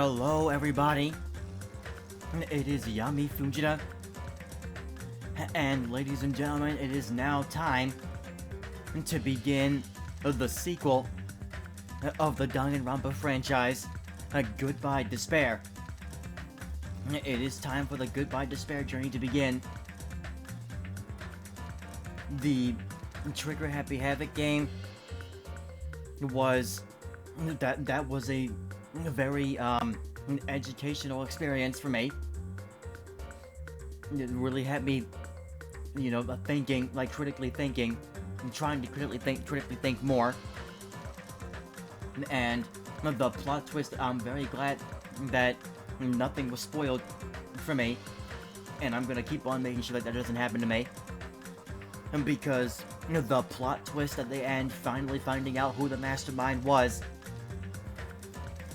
Hello, everybody. It is Yami Fujita. And ladies and gentlemen, it is now time to begin the sequel of the Danganronpa franchise, Goodbye Despair. It is time for the Goodbye Despair journey to begin. The Trigger Happy Havoc game was that was a very educational experience for me. It really had me, thinking, like critically thinking, and trying to critically think more. And the plot twist, I'm very glad that nothing was spoiled for me, and I'm gonna keep on making sure that doesn't happen to me. And because the plot twist at the end, finally finding out who the mastermind was,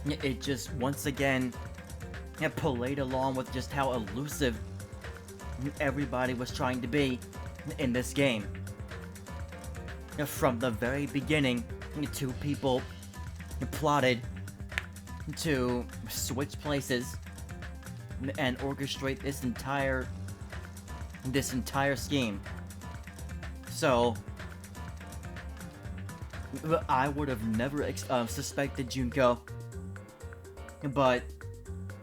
it just once again played along with just how elusive everybody was trying to be in this game. From the very beginning, two people plotted to switch places and orchestrate this entire scheme. So I would have never suspected Junko, but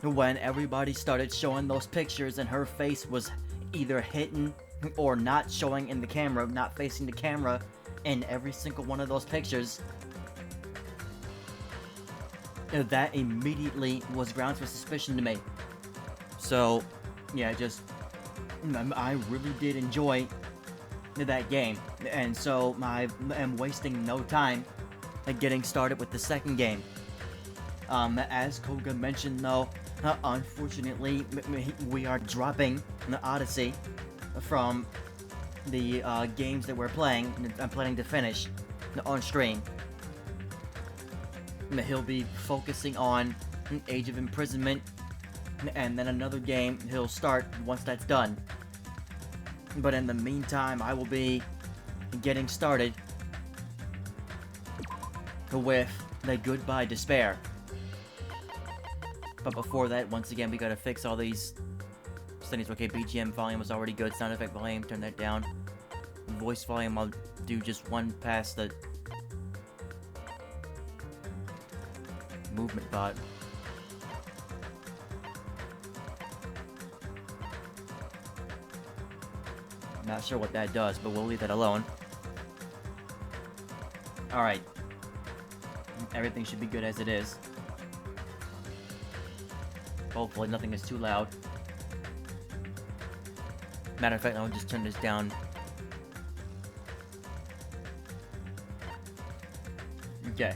when everybody started showing those pictures and her face was either hidden or not showing in the camera, not facing the camera in every single one of those pictures, that immediately was grounds for suspicion to me. So, yeah, I really did enjoy that game, and so I am wasting no time getting started with the second game. As Koga mentioned, though, unfortunately, we are dropping the Odyssey from the games that we're playing. I'm planning to finish on stream. He'll be focusing on Age of Imprisonment, and then another game he'll start once that's done. But in the meantime, I will be getting started with the Goodbye Despair. But before that, once again, we gotta fix all these settings. Okay, BGM volume was already good. Sound effect volume, turn that down. Voice volume, I'll do just one past the movement bot. Not sure what that does, but we'll leave that alone. Alright. Everything should be good as it is. Hopefully nothing is too loud. Matter of fact, I'll just turn this down. Okay.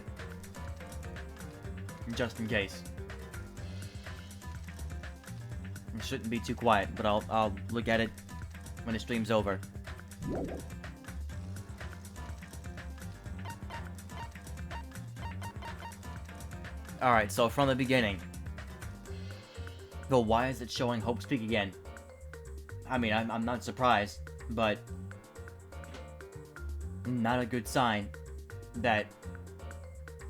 Just in case. It shouldn't be too quiet, but I'll look at it when the stream's over. Alright, so from the beginning. But why is it showing Hope speak again? I mean, I'm not surprised, but not a good sign that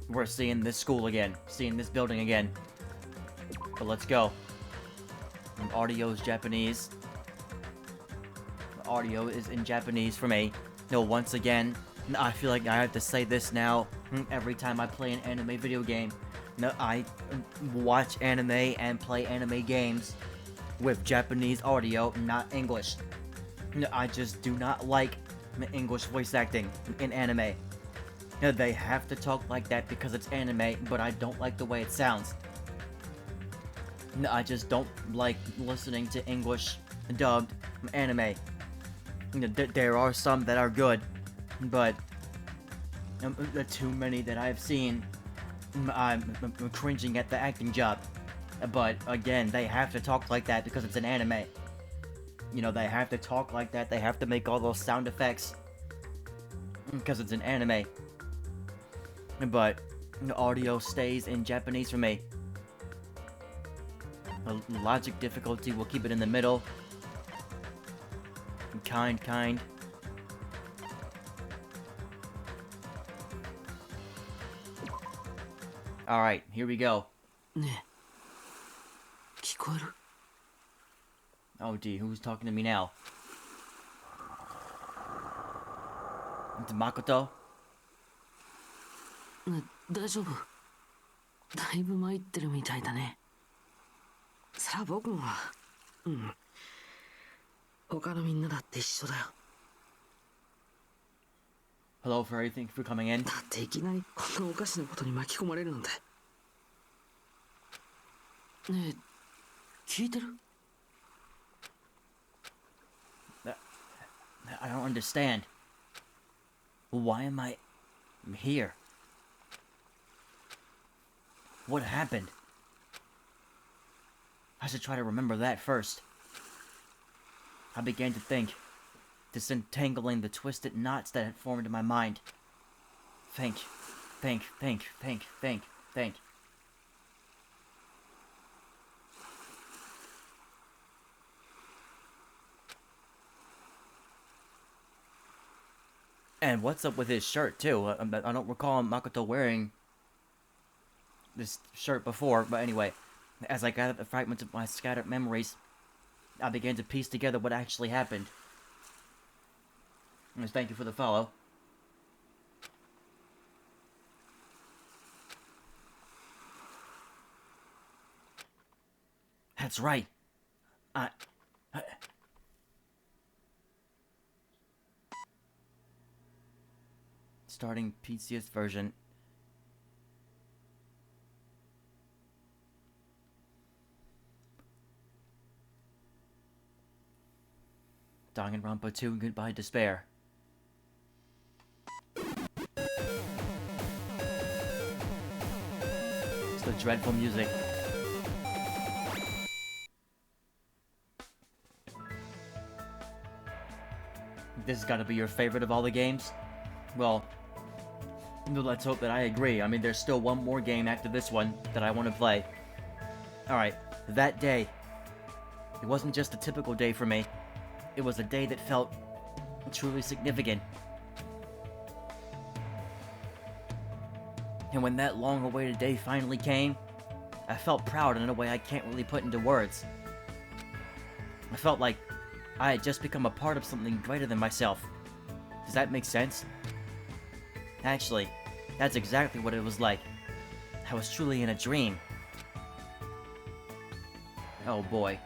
we're seeing this school again, seeing this building again. But let's go. Audio is Japanese. The audio is in Japanese for me. Once again, I feel like I have to say this now every time I play an anime video game. I watch anime and play anime games with Japanese audio, not English. I just do not like English voice acting in anime. They have to talk like that because it's anime, but I don't like the way it sounds. I just don't like listening to English dubbed anime. There are some that are good, but the too many that I've seen, I'm cringing at the acting job. But again, they have to talk like that because it's an anime. They have to talk like that. They have to make all those sound effects because it's an anime. But the audio stays in Japanese for me. The logic difficulty, we'll keep it in the middle. Kind. Alright, here we go. こえる? Oh, gee, who's talking to me now? It's Makoto? 大丈夫。だいぶ参ってるみたいだね。さあ僕も。他のみんなだって一緒だよ。Hello, Furry, thank you for coming in. だっていきなりこんなおかしなことに巻き込まれるなんて。ねえ、聞いてる? I don't understand. Why am I here? What happened? I should try to remember that first. I began to think, disentangling the twisted knots that had formed in my mind. Think. And what's up with his shirt, too? I don't recall Makoto wearing this shirt before, but anyway, as I gathered the fragments of my scattered memories, I began to piece together what actually happened. And thank you for the follow. That's right. Starting PCS version. Danganronpa 2, Goodbye Despair. It's the dreadful music. This has got to be your favorite of all the games? Well, let's hope that I agree. I mean, there's still one more game after this one that I want to play. Alright, that day. It wasn't just a typical day for me. It was a day that felt truly significant. And when that long-awaited day finally came, I felt proud in a way I can't really put into words. I felt like I had just become a part of something greater than myself. Does that make sense? Actually, that's exactly what it was like. I was truly in a dream. Oh boy.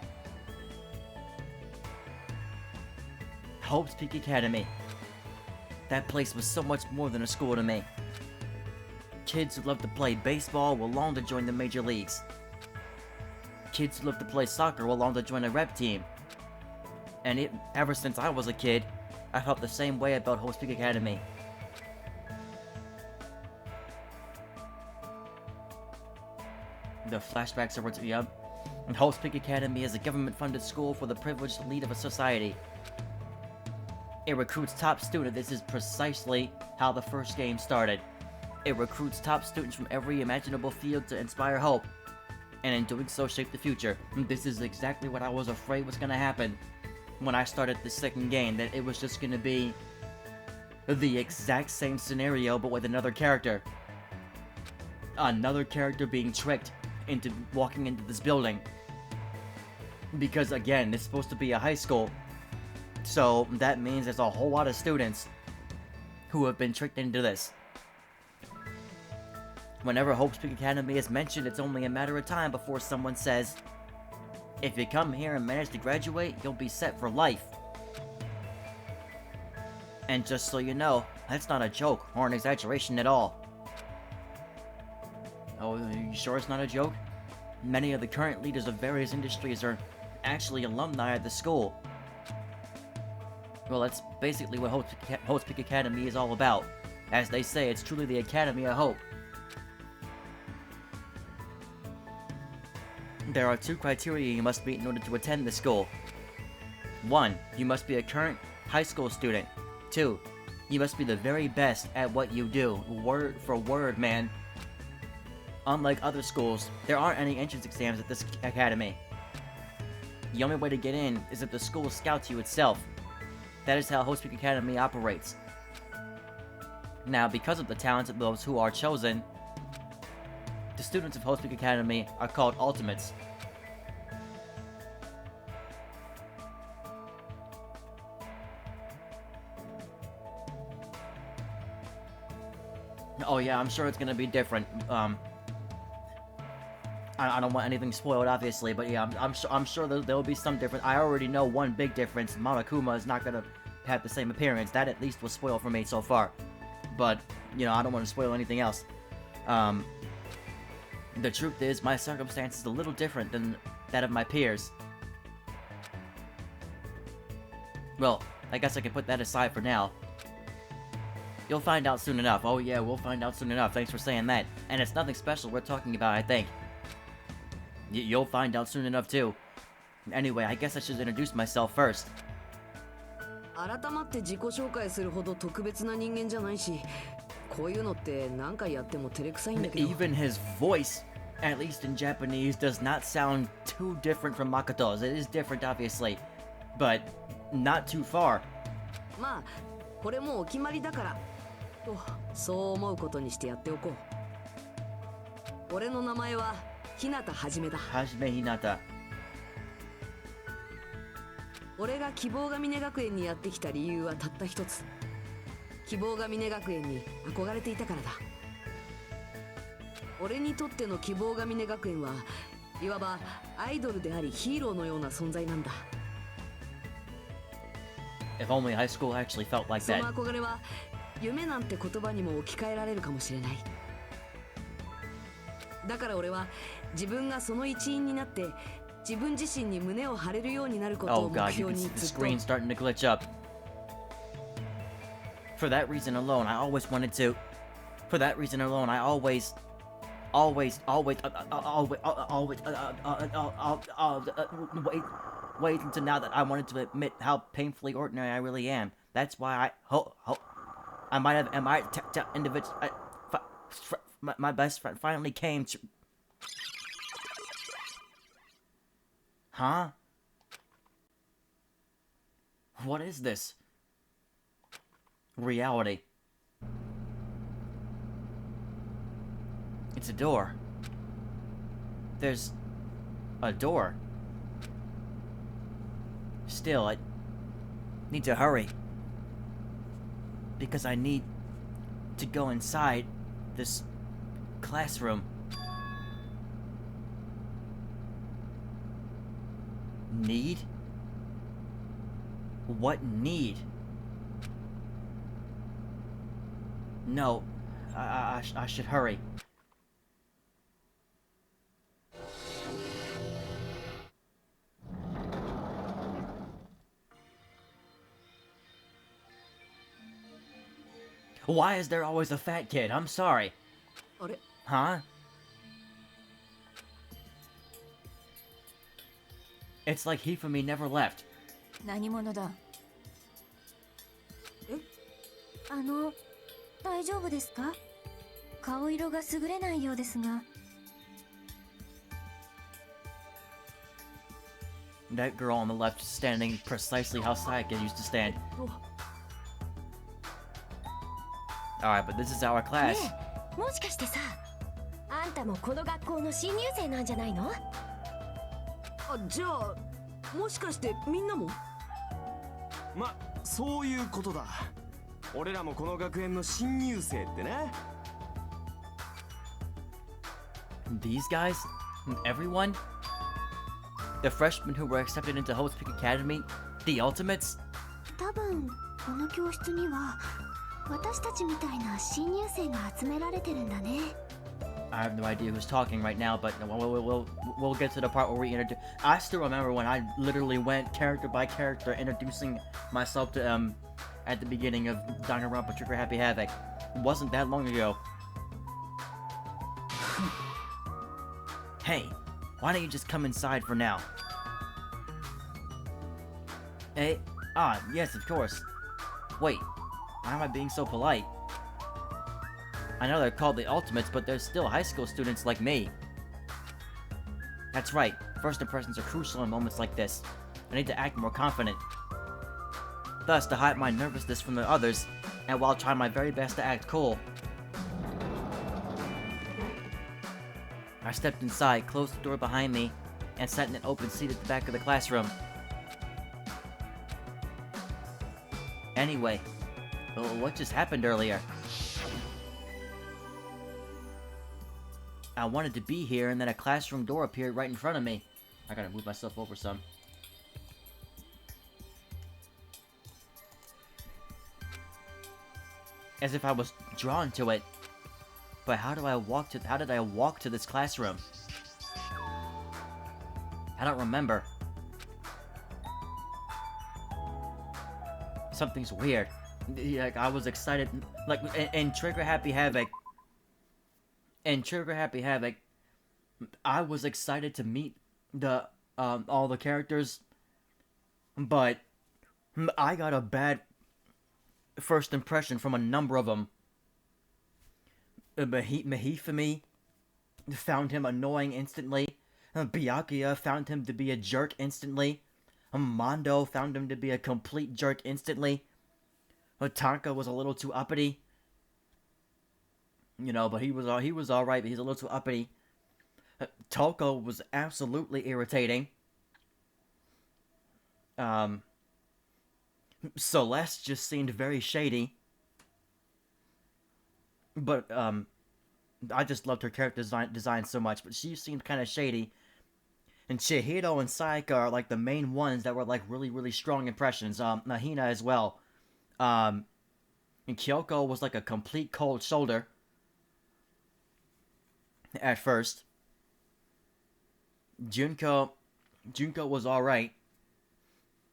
Hope's Peak Academy. That place was so much more than a school to me. Kids who loved to play baseball will long to join the major leagues. Kids who loved to play soccer will long to join a rep team. And ever since I was a kid, I felt the same way about Hope's Peak Academy. The flashbacks are what's up. And Hope's Peak Academy is a government-funded school for the privileged elite of a society. It recruits top students. This is precisely how the first game started. It recruits top students from every imaginable field to inspire hope, and in doing so shape the future. And this is exactly what I was afraid was going to happen when I started the second game, that it was just going to be the exact same scenario but with another character. Another character being tricked into walking into this building. Because again, it's supposed to be a high school, so that means there's a whole lot of students who have been tricked into this. Whenever Hope's Peak Academy is mentioned, it's only a matter of time before someone says, if you come here and manage to graduate, you'll be set for life. And just so you know, that's not a joke or an exaggeration at all. Oh, are you sure it's not a joke? Many of the current leaders of various industries are actually alumni at the school. Well, that's basically what Hope's Peak Academy is all about. As they say, it's truly the Academy of Hope. There are 2 criteria you must meet in order to attend the school. 1. You must be a current high school student. 2. You must be the very best at what you do. Word for word, man. Unlike other schools, there aren't any entrance exams at this academy. The only way to get in is if the school scouts you itself. That is how Hope's Peak Academy operates. Now, because of the talents of those who are chosen, the students of Hope's Peak Academy are called Ultimates. Oh yeah, I'm sure it's gonna be different. I don't want anything spoiled, obviously, but yeah, I'm sure there'll be some difference. I already know one big difference. Monokuma is not gonna have the same appearance. That at least was spoiled for me so far. But, you know, I don't want to spoil anything else. The truth is, my circumstance is a little different than that of my peers. Well, I guess I can put that aside for now. You'll find out soon enough. Oh yeah, we'll find out soon enough. Thanks for saying that. And it's nothing special we're talking about, I think. You'll find out soon enough, too. Anyway, I guess I should introduce myself first. 改まって自己紹介するほど特別な人間じゃないし、こういうのって何回やっても照れくさいんだけど。Even his voice, at least in Japanese, does not sound too different from Makoto's. It is different, obviously, but not too far. まあ、これもうお決まりだから、とそう思うことにしてやっておこう。俺の名前は日向はじめだ。はじめひなた。俺が希望が峰学園にやってきた理由はたった一つ。希望が峰学園に憧れていたからだ。俺にとっての希望が峰学園はいわばアイドルでありヒーローのような存在なんだ。If only high school actually felt like that. その憧れは夢なんて言葉にも置き換えられるかもしれない。だから俺は自分がその一員になって自分自身に胸を張れるようになること Oh を目 god, you 標 can に see the ずっと。 screen starting to glitch up. For that reason alone, I always wanted to. For that reason alone, I always wait until now that I wanted to admit how painfully ordinary I really am. That's why I might have individual. My best friend finally came to. Huh? What is this? Reality. It's a door. There's a door. Still, I need to hurry. Because I need to go inside this classroom. Need? What need? No, I should hurry. Why is there always a fat kid? I'm sorry. あれ Huh? It's like Hifumi never left. 何者だ。え大丈夫ですか？顔色が優れないようですが。That girl on the left is standing precisely how Sayaka used to stand. Alright, but this is our class. ねえ、もしかしてさ、あんたもこの学校の新入生なんじゃないの？あ、じゃあもしかしてみんなも？ま、そういうことだ。俺らもこの学園の新入生ってね。These guys? Everyone? The freshmen who were accepted into Hope's Peak Academy? The Ultimates? 多分この教室には私たちみたいな新入生が集められてるんだね。I have no idea who's talking right now, but we'll get to the part where we introduce. I still remember when I literally went character by character introducing myself to at the beginning of Danganronpa Trigger Happy Havoc. It wasn't that long ago. Hey, why don't you just come inside for now? Hey, yes, of course. Wait, why am I being so polite? I know they're called the Ultimates, but they're still high school students like me. That's right, first impressions are crucial in moments like this. I need to act more confident. Thus, to hide my nervousness from the others, and while trying my very best to act cool. I stepped inside, closed the door behind me, and sat in an open seat at the back of the classroom. Anyway, what just happened earlier? I wanted to be here, and then a classroom door appeared right in front of me. I gotta move myself over some. As if I was drawn to it. But how did I walk to this classroom? I don't remember. Something's weird. Like, I was excited, like, in Trigger Happy Havoc, I was excited to meet all the characters, but I got a bad first impression from a number of them. Mahifumi found him annoying instantly. Byakuya found him to be a jerk instantly. Mondo found him to be a complete jerk instantly. Tanka was a little too uppity. You know, but he was alright, but he's a little too uppity. Toko was absolutely irritating. Celeste just seemed very shady. But, I just loved her character design so much, but she seemed kind of shady. And Chihiro and Sayaka are, like, the main ones that were, like, really, really strong impressions. Nahina as well. And Kyoko was, like, a complete cold shoulder. At first. Junko was alright.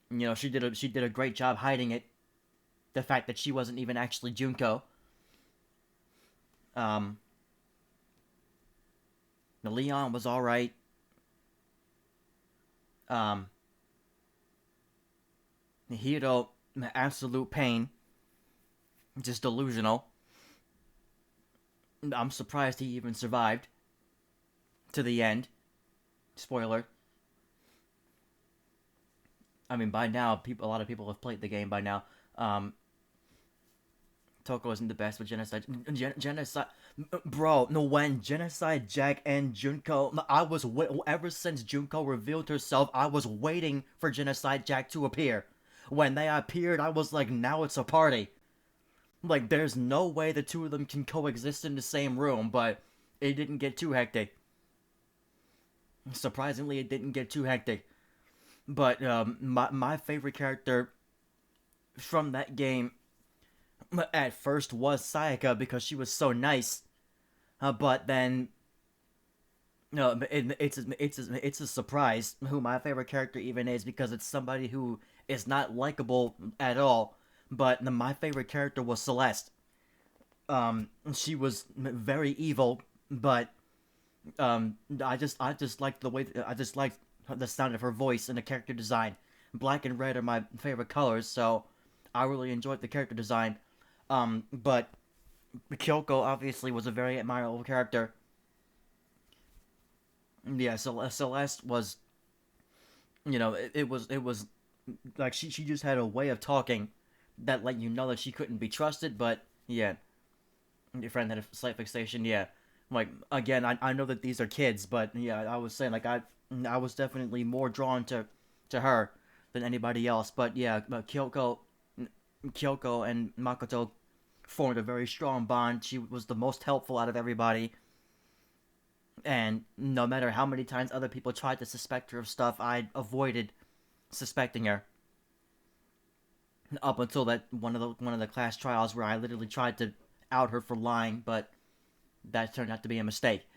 You know, she did a great job hiding it. The fact that she wasn't even actually Junko. Leon was alright. Hiro, absolute pain. Just delusional. I'm surprised he even survived to the end. Spoiler. I mean, by now, a lot of people have played the game by now. Toko isn't the best, but Genocide... Bro, no, when Genocide Jack and Junko... ever since Junko revealed herself, I was waiting for Genocide Jack to appear. When they appeared, I was like, now it's a party. Like, there's no way the two of them can coexist in the same room, but it didn't get too hectic. Surprisingly, it didn't get too hectic. But, my favorite character from that game at first was Sayaka because she was so nice. But then, no, it's a surprise who my favorite character even is, because it's somebody who is not likable at all. But my favorite character was Celeste. She was very evil, but I just liked the way I just liked the sound of her voice and the character design. Black and red are my favorite colors, so I really enjoyed the character design. But Kyoko obviously was a very admirable character. Yeah, Celeste was, you know, it was like she just had a way of talking that let you know that she couldn't be trusted. But yeah, your friend had a slight fixation. Yeah, like, again, I know that these are kids, but yeah, I was saying, like, I was definitely more drawn to her than anybody else. But yeah, Kyoko and Makoto formed a very strong bond. She was the most helpful out of everybody. And no matter how many times other people tried to suspect her of stuff, I avoided suspecting her. Up until that one of the class trials where I literally tried to out her for lying, but that turned out to be a mistake.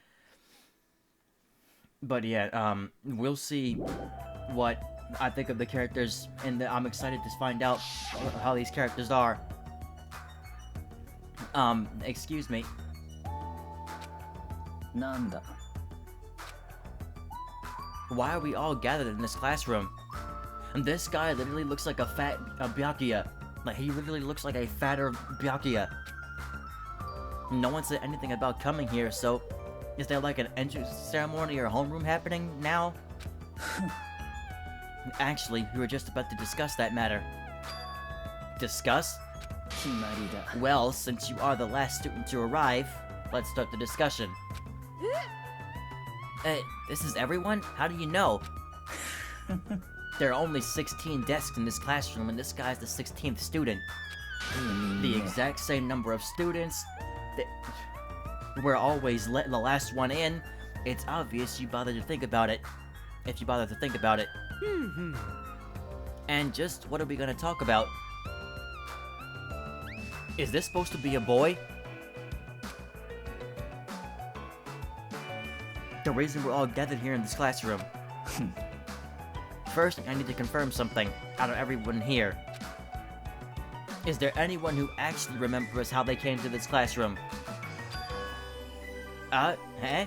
But yeah, we'll see what I think of the characters, and I'm excited to find out how these characters are. Excuse me. Nanda. Why are we all gathered in this classroom? And this guy literally looks like a fat Byakuya. Like, he literally looks like a fatter Byakuya. No one said anything about coming here, so is there like an entrance ceremony or homeroom happening now? Actually, we were just about to discuss that matter. Discuss? Well, since you are the last student to arrive, let's start the discussion. This is everyone? How do you know? There are only 16 desks in this classroom, and this guy's the 16th student. The exact same number of students. we're always letting the last one in, it's obvious you bother to think about it. If you bother to think about it. And just what are we gonna talk about? Is this supposed to be a boy? The reason we're all gathered here in this classroom. First, I need to confirm something out of everyone here. Is there anyone who actually remembers how they came to this classroom? Eh?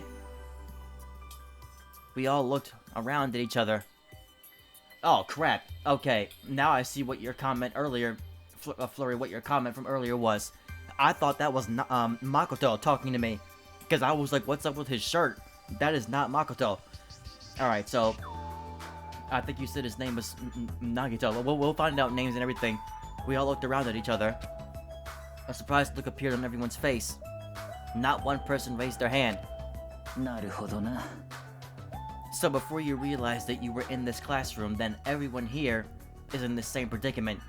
We all looked around at each other. Oh, crap. Okay, now I see what your comment earlier, Flurry, what your comment from earlier was. I thought that was Makoto talking to me. Because I was like, what's up with his shirt? That is not Makoto. Alright, so I think you said his name was Nagito. We'll find out names and everything. We all looked around at each other. A surprised look appeared on everyone's face. Not one person raised their hand. なるほどな。 So before you realized that you were in this classroom, then everyone here is in the same predicament.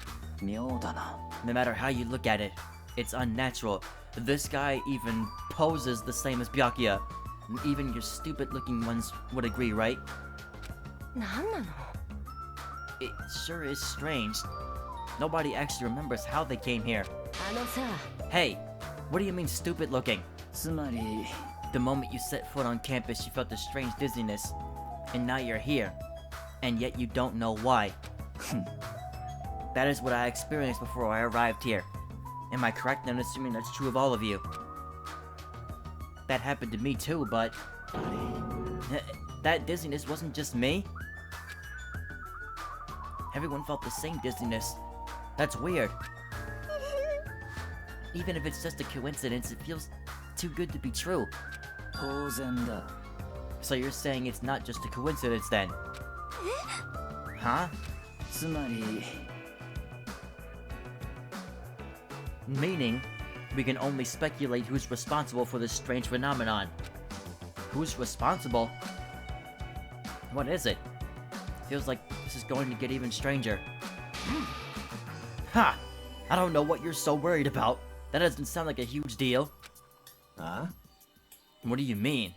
妙だな。 No matter how you look at it, it's unnatural. This guy even poses the same as Byakuya. Even your stupid-looking ones would agree, right? なんなの？ It sure is strange. Nobody actually remembers how they came here. あのさ、 Hey, what do you mean stupid-looking? つまり、 The moment you set foot on campus, you felt a strange dizziness. And now you're here. And yet you don't know why. That is what I experienced before I arrived here. Am I correct in assuming that's true of all of you? That happened to me too, but... That dizziness wasn't just me. Everyone felt the same dizziness. That's weird. Even if it's just a coincidence, it feels too good to be true. 当然だ。 So you're saying it's not just a coincidence then? Huh? つまり、 Meaning, we can only speculate who's responsible for this strange phenomenon. Who's responsible? What is it? Feels like this is going to get even stranger. Ha! I don't know what you're so worried about. That doesn't sound like a huge deal. Huh? What do you mean?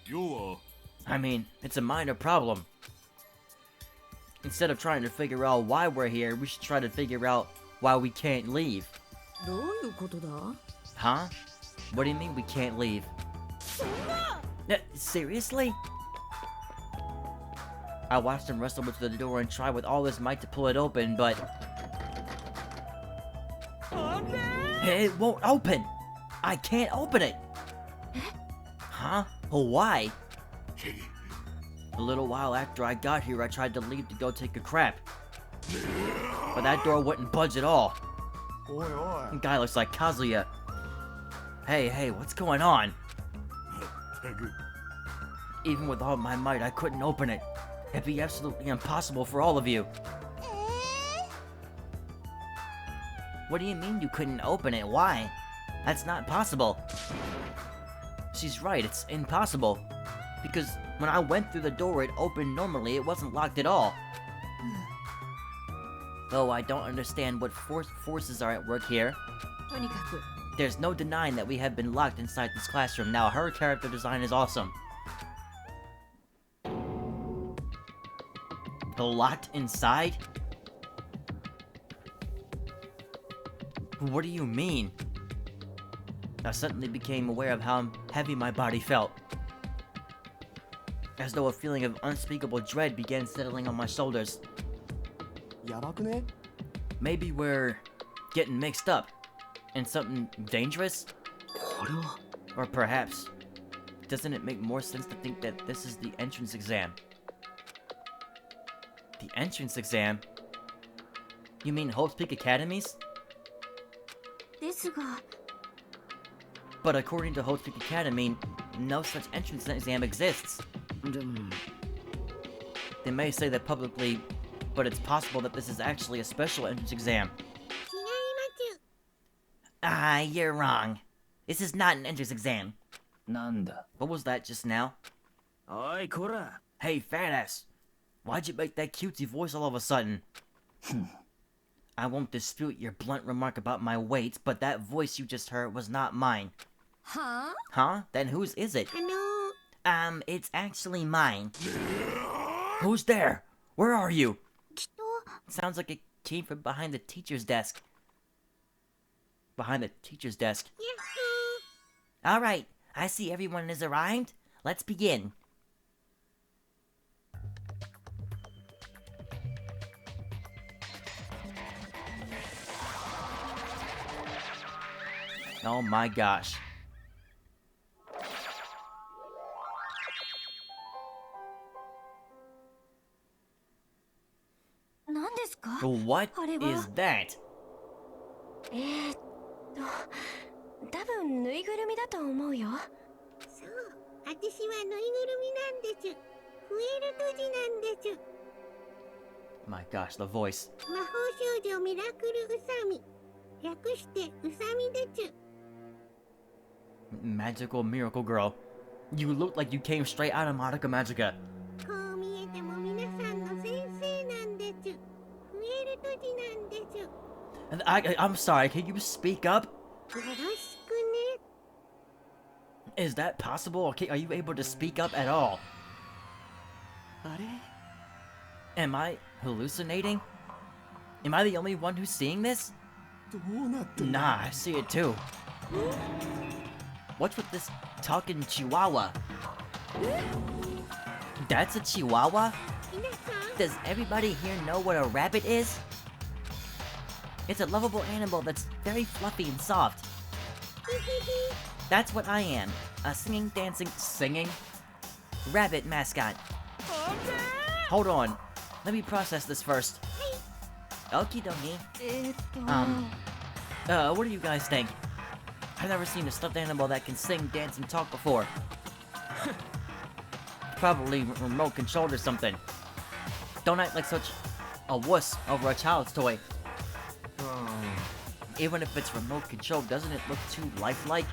要は I mean, it's a minor problem. Instead of trying to figure out why we're here, we should try to figure out why we can't leave. どういうことだ？ Huh? What do you mean we can't leave? Seriously? I watched him wrestle to the door and try with all his might to pull it open, but... It won't open! I can't open it! Huh? Well, why? A little while after I got here, I tried to leave to go take a crap. But that door wouldn't budge at all. The guy looks like Kazuya. Hey, what's going on? タグ Even with all my might, I couldn't open it. It'd be absolutely impossible for all of you. What do you mean you couldn't open it? Why? That's not possible. She's right, it's impossible. Because when I went through the door, it opened normally, it wasn't locked at all. Though I don't understand what forces are at work here. とにかく、 There's no denying that we have been locked inside this classroom. Now, her character design is awesome. Locked inside? What do you mean? I suddenly became aware of how heavy my body felt. As though a feeling of unspeakable dread began settling on my shoulders. やばくね? Maybe we're getting mixed up in something dangerous? これは、 Or perhaps, doesn't it make more sense to think that this is the entrance exam? The entrance exam? You mean Hope's Peak Academies? ですが、 But according to Hope's Peak Academy, no such entrance exam exists. でも、 They may say that publicly, but it's possible that this is actually a special entrance exam. 違います。 Ah, you're wrong. This is not an entrance exam. なんだ。 What was that just now? おい、こら。 Hey, fat ass. Why'd you make that cutesy voice all of a sudden? I won't dispute your blunt remark about my weight, but that voice you just heard was not mine. は Huh? Then whose is it? It's actually mine. Who's there? Where are you? きっと Sounds like it came from behind the teacher's desk. Behind the teacher's desk. Alright, I see everyone has arrived. Let's begin. Oh my gosh. What is that? 多分ぬいぐるみだと思うよ。そう、私はぬいぐるみなんです。フエルトジなんです。 My gosh, the voice. 魔法少女ミラクルウサミ。略してウサミです。 Magical miracle girl. You look like you came straight out of Madoka Magica. こう見えても皆さんの先生なんです。フエルトジなんです。 I'm sorry, can you speak up? よろしくね。 Is that possible? Okay, are you able to speak up at all? あれ Am I hallucinating? Am I the only one who's seeing this? どうなってんだ Nah, I see it too. What's with this talking chihuahua? That's a chihuahua? 皆さん、 Does everybody here know what a rabbit is? It's a lovable animal that's very fluffy and soft. That's what I am. A singing, dancing, singing rabbit mascot. Hold on. Let me process this first. Okie dokie. えーっと What do you guys think? I've never seen a stuffed animal that can sing, dance, and talk before. Probably remote controlled or something. Don't act like such a wuss over a child's toy. Even if it's remote controlled, doesn't it look too lifelike?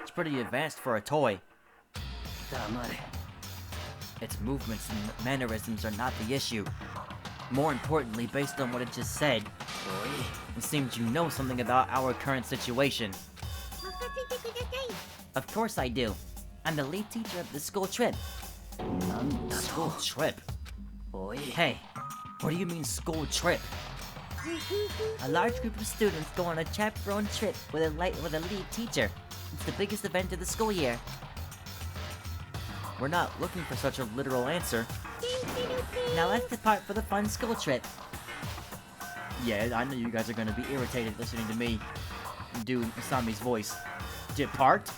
It's pretty advanced for a toy. 黙れ Its movements and mannerisms are not the issue. More importantly, based on what it just said, it seems you know something about our current situation. 任せてください。 Of course I do. I'm the lead teacher of the school trip. なんだ School と trip? おい Hey, what do you mean school trip? A large group of students go on a chaperone trip with a lead teacher. It's the biggest event of the school year. We're not looking for such a literal answer. Now let's depart for the fun school trip. Yeah, I know you guys are gonna be irritated listening to me do Asami's voice. Depart?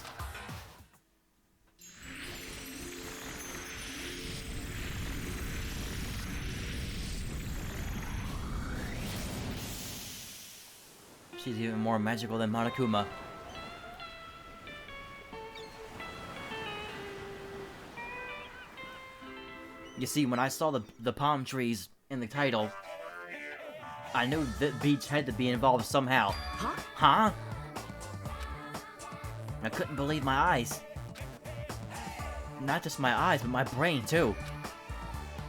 She's even more magical than Monokuma. You see, when I saw the palm trees in the title, I knew that beach had to be involved somehow. Huh? I couldn't believe my eyes. Not just my eyes, but my brain too.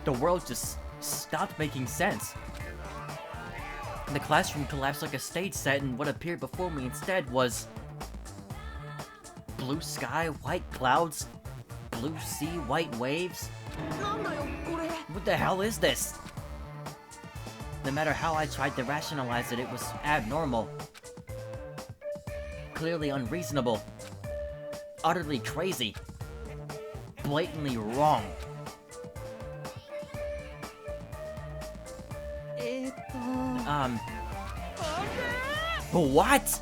The world just stopped making sense. The classroom collapsed like a stage set, and what appeared before me instead was blue sky, white clouds, blue sea, white waves. なんだよこれ What the hell is this? No matter how I tried to rationalize it, it was abnormal. Clearly unreasonable. Utterly crazy. Blatantly wrong. えーっと What?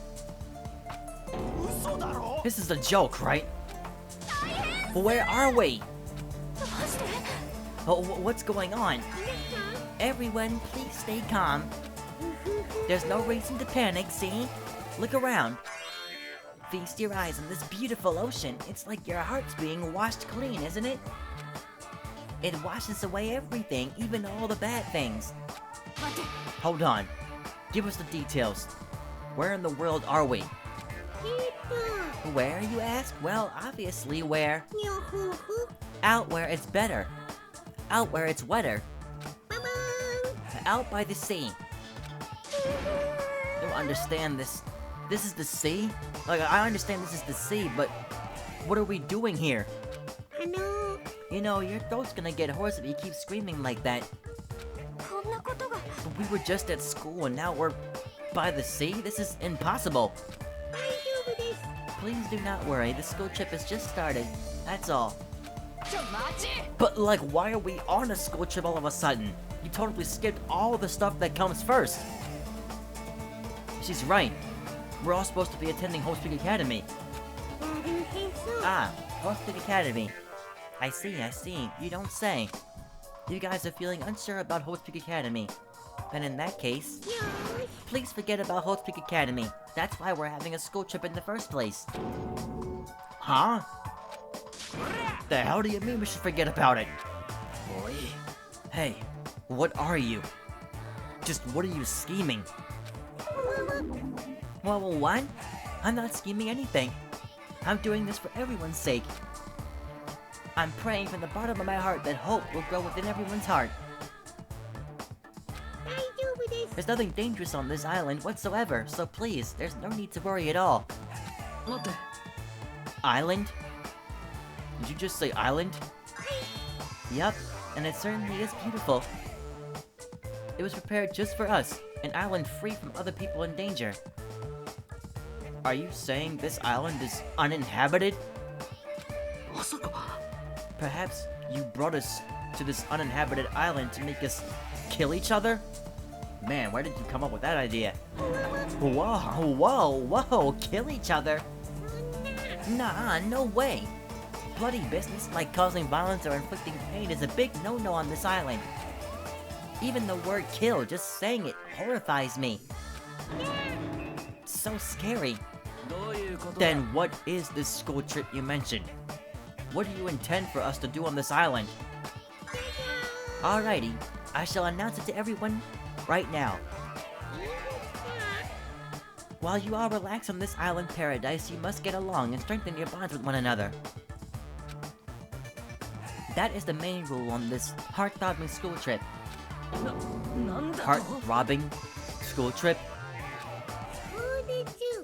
嘘だろ This is a joke, right? Where are we? どうして Oh, what's going on? Everyone, please stay calm. There's no reason to panic, see? Look around. Feast your eyes on this beautiful ocean. It's like your heart's being washed clean, isn't it? It washes away everything, even all the bad things. 待て Hold on. Give us the details. Where in the world are we? と、 Where, you ask? Well, obviously where? にょふふ、 Out where it's better. Out where it's wetter. ババーン。 Out by the sea. Don't understand this This is the sea? Like, I understand this is the sea, but what are we doing here? You know, your throat's gonna get hoarse if you keep screaming like that. こんなことが But we were just at school and now we're by the sea? This is impossible. Please do not worry, the school trip has just started. That's all. But like, why are we on a school trip all of a sudden? You totally skipped all the stuff that comes first. She's right. We're all supposed to be attending Host Peak Academy. Ah, Host Peak Academy. I see, you don't say. You guys are feeling unsure about Host Peak Academy. Then in that case, please forget about Host Peak Academy. That's why we're having a school trip in the first place. Huh? The hell do you mean we should forget about it? Boy. Hey, what are you? Just what are you scheming? Well, what? I'm not scheming anything. I'm doing this for everyone's sake. I'm praying from the bottom of my heart that hope will grow within everyone's heart. There's nothing dangerous on this island whatsoever, so please, there's no need to worry at all. 待って Island? Did you just say island? Yup, and it certainly is beautiful. It was prepared just for us, an island free from other people in danger. Are you saying this island is uninhabited? まさか Perhaps you brought us to this uninhabited island to make us kill each other? Man, where did you come up with that idea? Whoa, kill each other? Nah, no way. Bloody business like causing violence or inflicting pain is a big no-no on this island. Even the word kill, just saying it, horrifies me. So scary. どういうことだ Then what is this school trip you mentioned? What do you intend for us to do on this island? Alrighty, I shall announce it to everyone right now. While you all relax on this island paradise, you must get along and strengthen your bonds with one another. That is the main rule on this heart-throbbing school trip. なんだと Heart-throbbing school trip?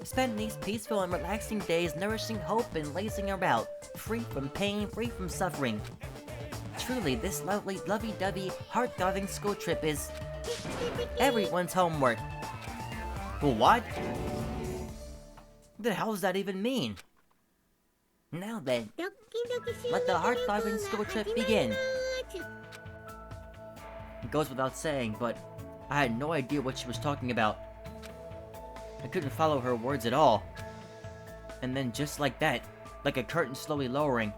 Spend these peaceful and relaxing days nourishing hope and lazing about, free from pain, free from suffering. Truly, this lovely, lovey-dovey, heart-throbbing school trip is everyone's homework. What? What the hell does that even mean? Now then, let the heart-throbbing school trip begin. It goes without saying, but I had no idea what she was talking about. I couldn't follow her words at all. And then just like that, like a curtain slowly lowering,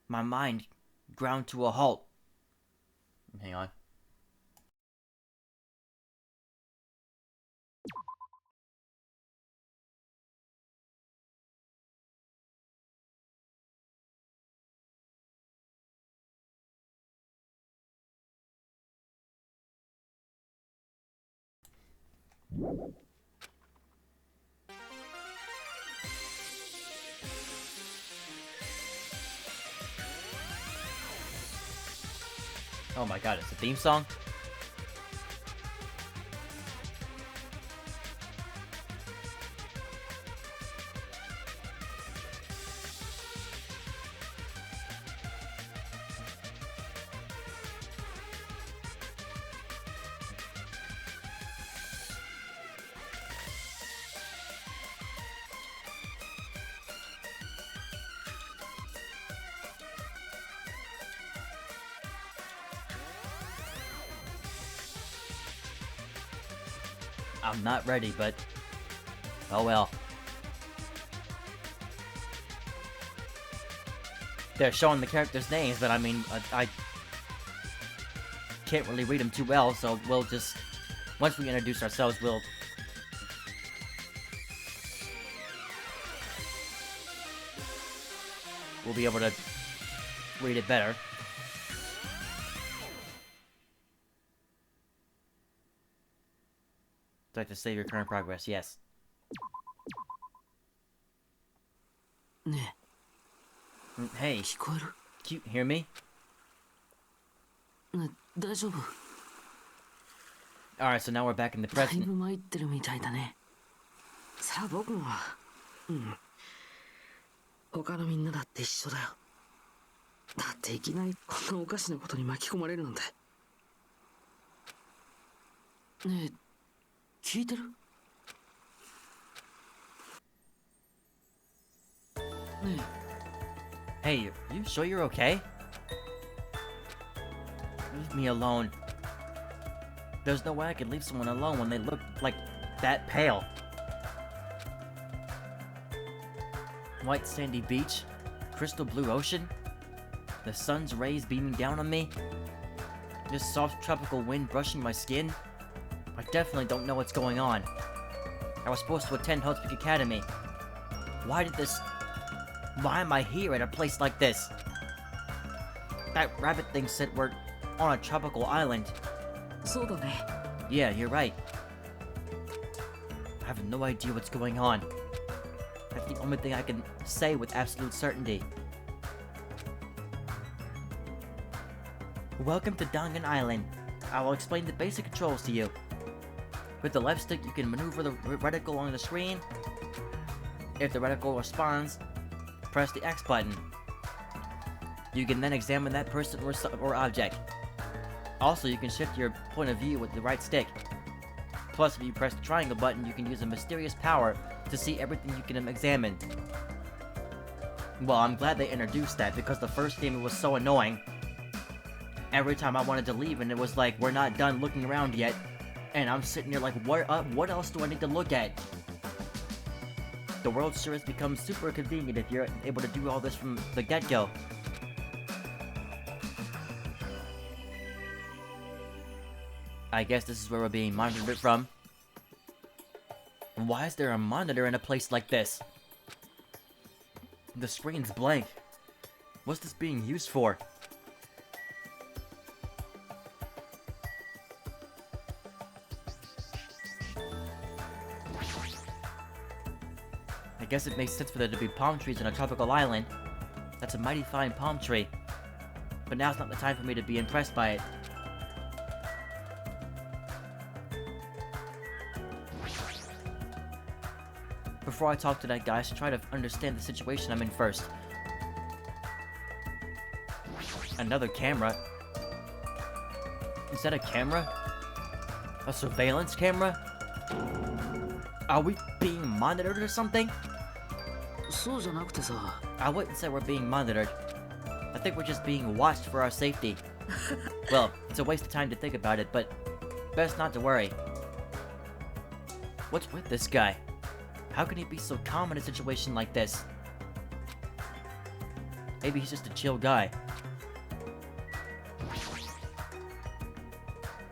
my mind ground to a halt. Hang on. Oh my god, it's a theme song? I'm not ready, but oh well. They're showing the characters' names, but I mean, I can't really read them too well, so we'll just, once we introduce ourselves, we'll be able to read it better. I'd like to save your current progress, yes. ね Hey, え聞こえる can you hear me? ねえ大丈夫 Alright, so now we're back in the だい present. ぶ参ってるみたいだね。そりゃ僕も他のみんなだって一緒だよ。だっていきなりこんなおかしなことに巻き込まれるなんて。ねえ、聞いてる？ね Hey, you sure you're okay? Leave me alone. There's no way I could leave someone alone when they look like that pale. White sandy beach, crystal blue ocean, the sun's rays beaming down on me, this soft tropical wind brushing my skin. I definitely don't know what's going on. I was supposed to attend Hot Peak Academy. Why am I here at a place like this? That rabbit thing said we're on a tropical island. え、そうだね。 Yeah, you're right. I have no idea what's going on. That's the only thing I can say with absolute certainty. Welcome to Dangan Island. I will explain the basic controls to you. With the left stick, you can maneuver the reticle on the screen. If the reticle responds, press the X button. You can then examine that person or object. Also, you can shift your point of view with the right stick. Plus, if you press the triangle button, you can use a mysterious power to see everything you can examine. Well, I'm glad they introduced that, because the first game was so annoying. Every time I wanted to leave and it was like, we're not done looking around yet. And I'm sitting here like, what else do I need to look at? The world sure has become super convenient if you're able to do all this from the get-go. I guess this is where we're being monitored from. Why is there a monitor in a place like this? The screen's blank. What's this being used for? I guess it makes sense for there to be palm trees on a tropical island. That's a mighty fine palm tree. But now's not the time for me to be impressed by it. Before I talk to that guy, I should try to understand the situation I'm in first. Another camera? Is that a camera? A surveillance camera? Are we being monitored or something? そうじゃなくてさ。 I wouldn't say we're being monitored. I think we're just being watched for our safety. Well, it's a waste of time to think about it, but best not to worry. What's with this guy? How can he be so calm in a situation like this? Maybe he's just a chill guy.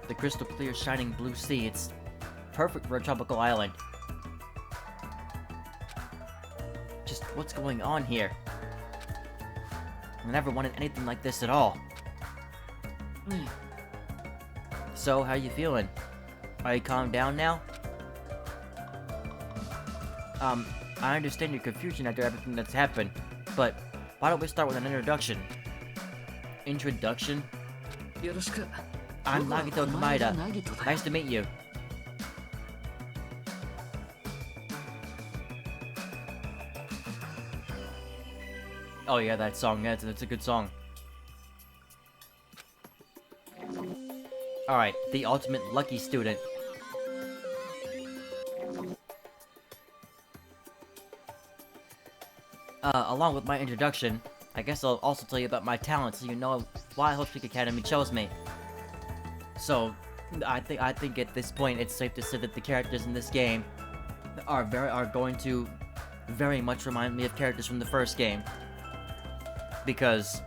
The crystal clear shining blue sea, it's perfect for a tropical island. Just what's going on here? I never wanted anything like this at all. ね So, how you feeling? Are you calmed down now? I understand your confusion after everything that's happened, but why don't we start with an introduction? Introduction? え、よろしく。 I'm 僕は Nagito この間 Kamaida. ナギトだよ。 Nice to meet you. Oh yeah, that song. That's a good song. Alright, the ultimate lucky student. Along with my introduction, I guess I'll also tell you about my talent so you know why Hope Peak Academy chose me. So, I think at this point it's safe to say that the characters in this game are going to very much remind me of characters from the first game. Because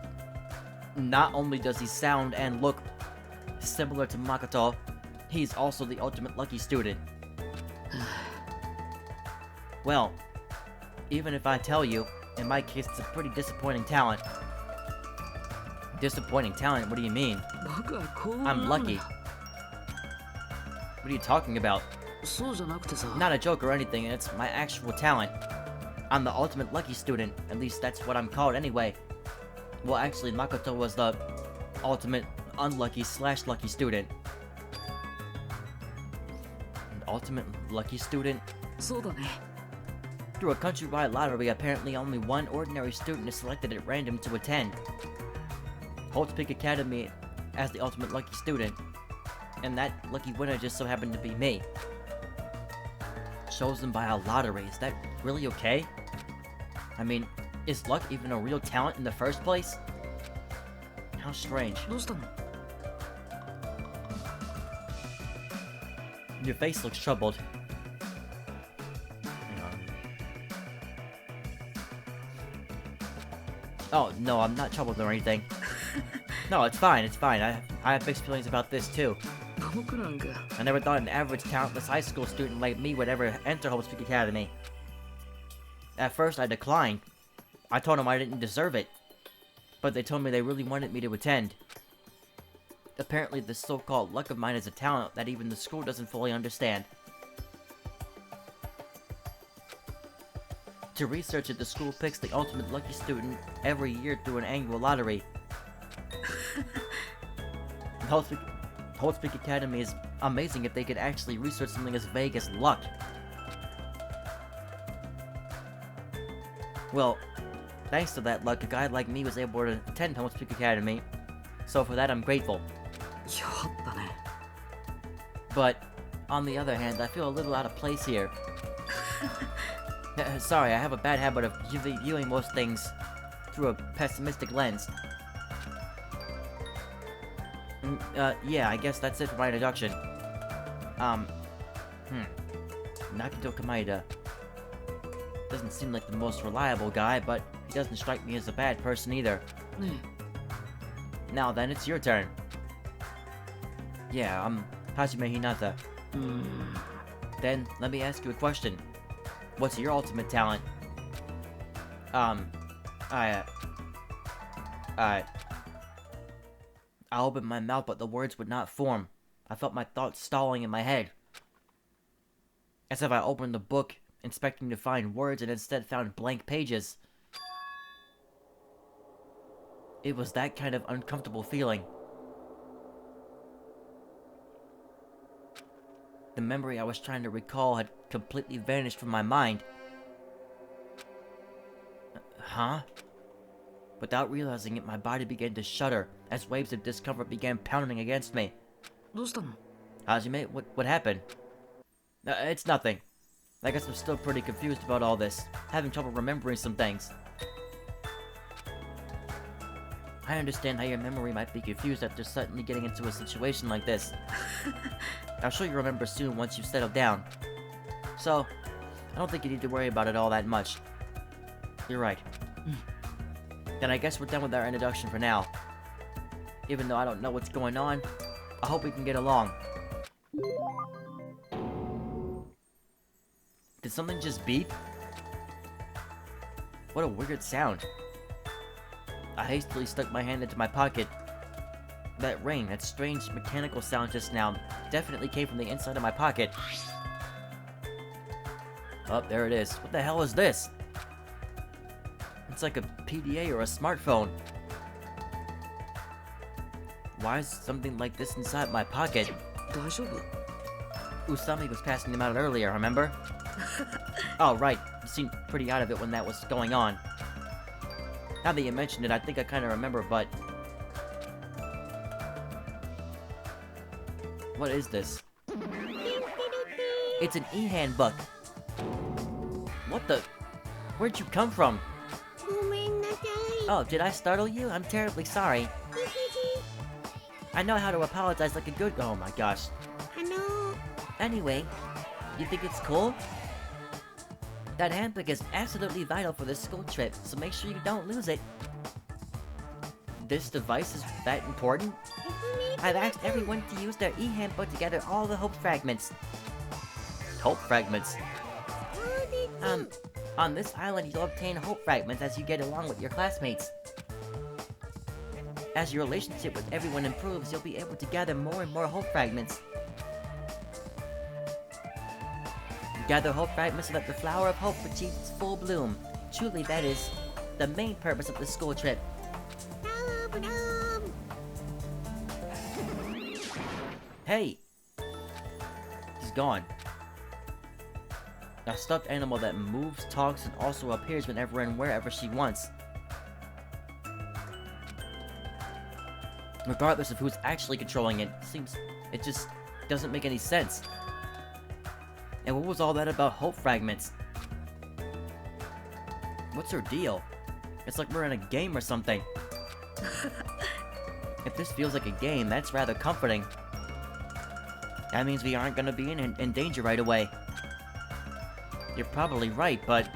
not only does he sound and look similar to Makoto, he's also the ultimate lucky student. Well, even if I tell you, in my case it's a pretty disappointing talent. Disappointing talent? What do you mean? 僕は幸運 I'm なんだ lucky. What are you talking about? そうじゃなくてさ。 Not a joke or anything, it's my actual talent. I'm the ultimate lucky student, at least that's what I'm called anyway. Well, actually, Makoto was the ultimate unlucky / lucky student. ultimate lucky student? そうだね。 Through a countrywide lottery, apparently only one ordinary student is selected at random to attend Holt's Peak Academy as the ultimate lucky student, and that lucky winner just so happened to be me. Chosen by a lottery, is that really okay? I mean, is luck even a real talent in the first place? How strange. どうしたの？ Your face looks troubled. Hang on. Oh, no, I'm not troubled or anything. No, it's fine, it's fine. I have mixed feelings about this too. 僕なんか。 I never thought an average talentless high school student like me would ever enter Hope's Peak Academy. At first, I declined. I told them I didn't deserve it. But they told me they really wanted me to attend. Apparently, this so-called luck of mine is a talent that even the school doesn't fully understand. To research it, the school picks the ultimate lucky student every year through an annual lottery. Hope's Peak Academy is amazing if they could actually research something as vague as luck. Well, thanks to that luck, a guy like me was able to attend Hope's Peak Academy, so for that I'm grateful. やったね。 But, on the other hand, I feel a little out of place here. Sorry, I have a bad habit of viewing most things through a pessimistic lens. Yeah, I guess that's it for my introduction. Nakito Kamaeda. Doesn't seem like the most reliable guy, but he doesn't strike me as a bad person either. ね Now then, it's your turn. Yeah, Hajime Hinata. え。Then, let me ask you a question. What's your ultimate talent? I opened my mouth, but the words would not form. I felt my thoughts stalling in my head. As if I opened the book, expecting to find words, and instead found blank pages. It was that kind of uncomfortable feeling. The memory I was trying to recall had completely vanished from my mind. Huh? Without realizing it, my body began to shudder as waves of discomfort began pounding against me. どうしたの？ Hajime, what happened? It's nothing. I guess I'm still pretty confused about all this, having trouble remembering some things. I understand how your memory might be confused after suddenly getting into a situation like this. I'm sure you'll remember soon once you've settled down. So, I don't think you need to worry about it all that much. You're right. Then I guess we're done with our introduction for now. Even though I don't know what's going on, I hope we can get along. Did something just beep? What a weird sound. I hastily stuck my hand into my pocket. That ring, that strange mechanical sound just now, definitely came from the inside of my pocket. Oh, there it is. What the hell is this? It's like a PDA or a smartphone. Why is something like this inside my pocket? 大丈夫？ Usami was passing them out earlier, remember? Oh, right. You seemed pretty out of it when that was going on. Now that you mentioned it, I think I kind of remember, but... What is this? It's an e-handbook. What the... Where'd you come from? ごめんなさい。 Oh, did I startle you? I'm terribly sorry. I know how to apologize like a good... Oh my gosh. Anyway, you think it's cool? That handbook is absolutely vital for this school trip, so make sure you don't lose it. This device is that important? I've asked everyone to use their e-handbook to gather all the hope fragments. Hope fragments? On this island you'll obtain hope fragments as you get along with your classmates. As your relationship with everyone improves, you'll be able to gather more and more hope fragments. Gather hope fragments so that the flower of hope achieves its full bloom. Truly, that is the main purpose of the school trip. Hey! He's gone. A stuffed animal that moves, talks, and also appears whenever and wherever she wants. Regardless of who's actually controlling it, it just doesn't make any sense. And what was all that about hope fragments? What's her deal? It's like we're in a game or something. If this feels like a game, that's rather comforting. That means we aren't gonna be in danger right away. You're probably right, but...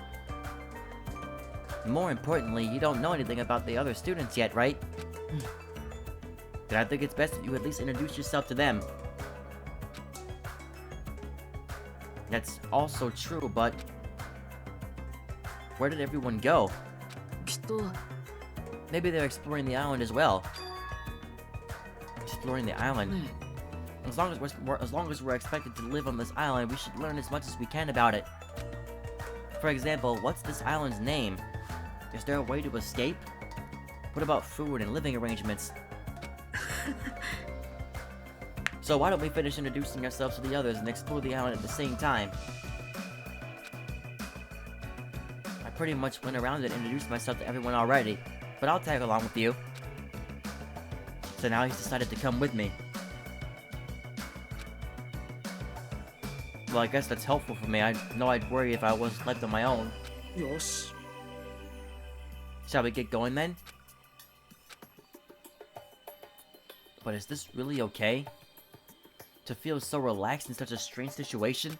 more importantly, you don't know anything about the other students yet, right? Then I think it's best if you at least introduce yourself to them. That's also true, but... where did everyone go? きっと Maybe they're exploring the island as well. Exploring the island. ね As long as we're expected to live on this island, we should learn as much as we can about it. For example, what's this island's name? Is there a way to escape? What about food and living arrangements? So why don't we finish introducing ourselves to the others and explore the island at the same time? I pretty much went around and introduced myself to everyone already, but I'll tag along with you. So now he's decided to come with me. Well, I guess that's helpful for me. I know I'd worry if I was left on my own. よし Shall we get going then? But is this really okay? To feel so relaxed in such a strange situation?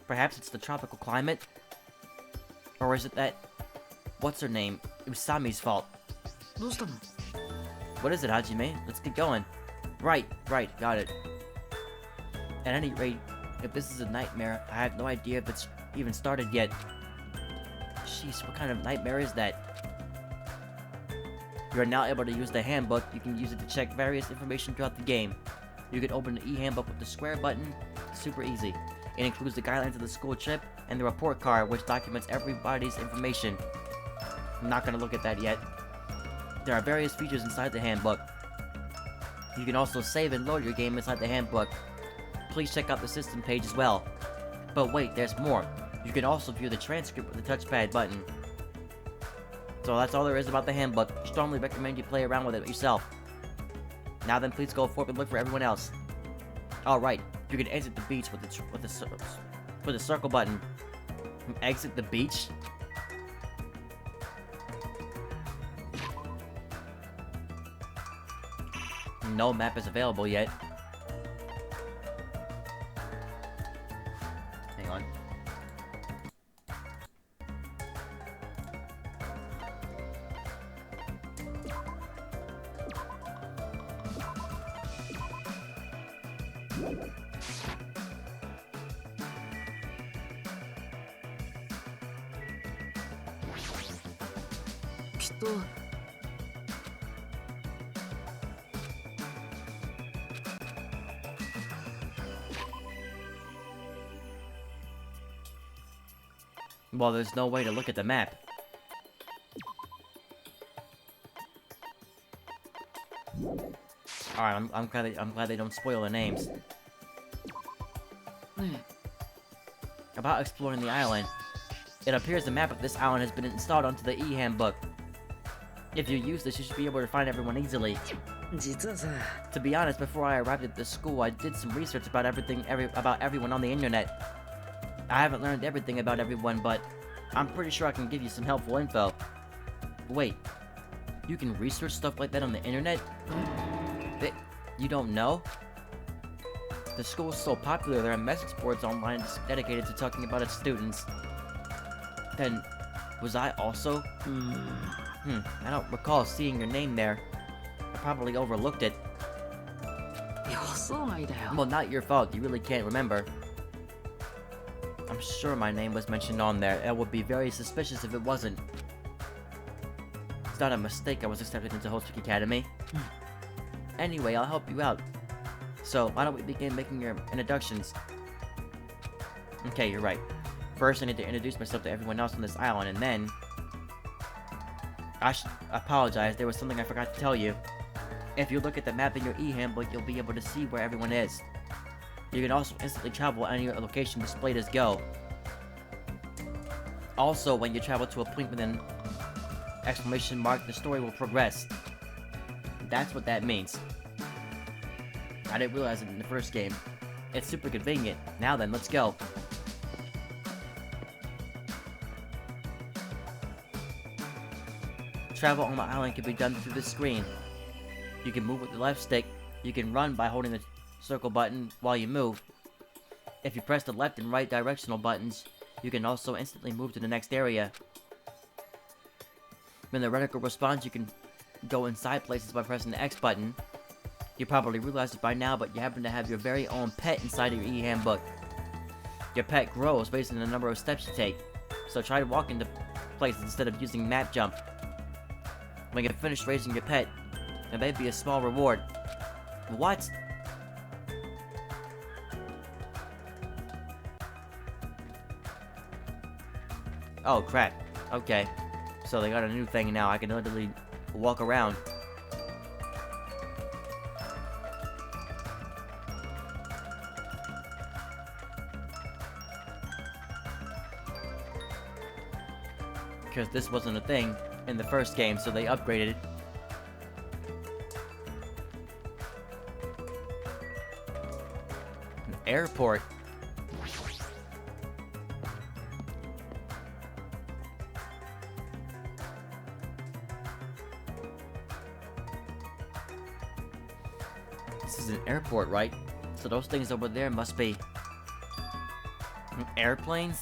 Perhaps it's the tropical climate? Or is it that... what's her name? Usami's fault. どうしたの What is it, Hajime? Let's get going. Right, got it. At any rate, if this is a nightmare, I have no idea if it's even started yet. Jeez, what kind of nightmare is that? You are now able to use the handbook. You can use it to check various information throughout the game. You can open the e-handbook with the square button. Super easy. It includes the guidelines of the school trip and the report card, which documents everybody's information. I'm not gonna look at that yet. There are various features inside the handbook. You can also save and load your game inside the handbook. Please check out the system page as well. But wait, there's more. You can also view the transcript with the touchpad button. So that's all there is about the handbook. Strongly recommend you play around with it yourself. Now then, please go forward and look for everyone else. Alright, you can exit the beach with the circle button. Exit the beach? No map is available yet. Hang on. Well, there's no way to look at the map. Alright, I'm glad they don't spoil the names. ね About exploring the island. It appears the map of this island has been installed onto the e-handbook. If you use this, you should be able to find everyone easily. え実はさ To be honest, before I arrived at this school, I did some research about about everyone on the internet. I haven't learned everything about everyone, but I'm pretty sure I can give you some helpful info. Wait, you can research stuff like that on the internet? You don't know? The school's so popular, there are message boards online dedicated to talking about its students. Then, was I also? I don't recall seeing your name there. I probably overlooked it. 予想外だよ Well, not your fault, you really can't remember. I'm sure my name was mentioned on there. It would be very suspicious if it wasn't. It's not a mistake I was accepted into Host Academy. Anyway, I'll help you out. So, why don't we begin making your introductions? Okay, you're right. First, I need to introduce myself to everyone else on this island, and then... I apologize, there was something I forgot to tell you. If you look at the map in your e-handbook, you'll be able to see where everyone is. You can also instantly travel any location displayed as go. Also, when you travel to a point with an exclamation mark, the story will progress. That's what that means. I didn't realize it in the first game. It's super convenient. Now then, let's go. Travel on the island can be done through the screen. You can move with the left stick. You can run by holding the circle button while you move. If you press the left and right directional buttons, you can also instantly move to the next area. When the reticle responds, you can go inside places by pressing the X button. You probably realized it by now, but you happen to have your very own pet inside of your e-handbook. Your pet grows based on the number of steps you take, so try to walk into places instead of using map jump. When you finish raising your pet, there may be a small reward. What? Oh crap. Okay. So they got a new thing now. I can literally walk around. Because this wasn't a thing in the first game, so they upgraded it. An airport. This is an airport, right? So those things over there must be airplanes?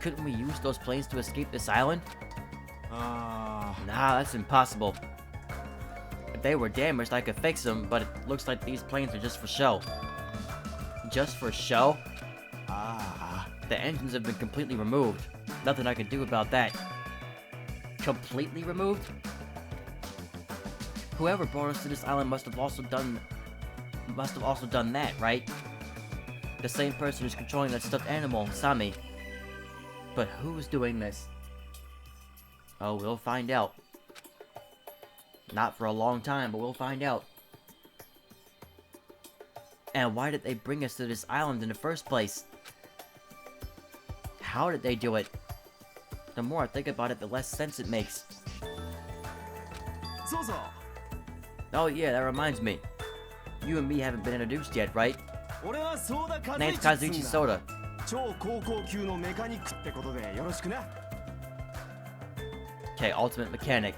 Couldn't we use those planes to escape this island? Nah, that's impossible. If they were damaged, I could fix them, but it looks like these planes are just for show. Just for show? The engines have been completely removed. Nothing I can do about that. Completely removed? Whoever brought us to this island must have also done that, right? The same person who's controlling that stuffed animal, Sami. But who's doing this? Oh, we'll find out. Not for a long time, but we'll find out. And why did they bring us to this island in the first place? How did they do it? The more I think about it, the less sense it makes. Oh yeah, that reminds me. You and me haven't been introduced yet, right? Name's Kazuichi Soda. Okay, ultimate mechanic.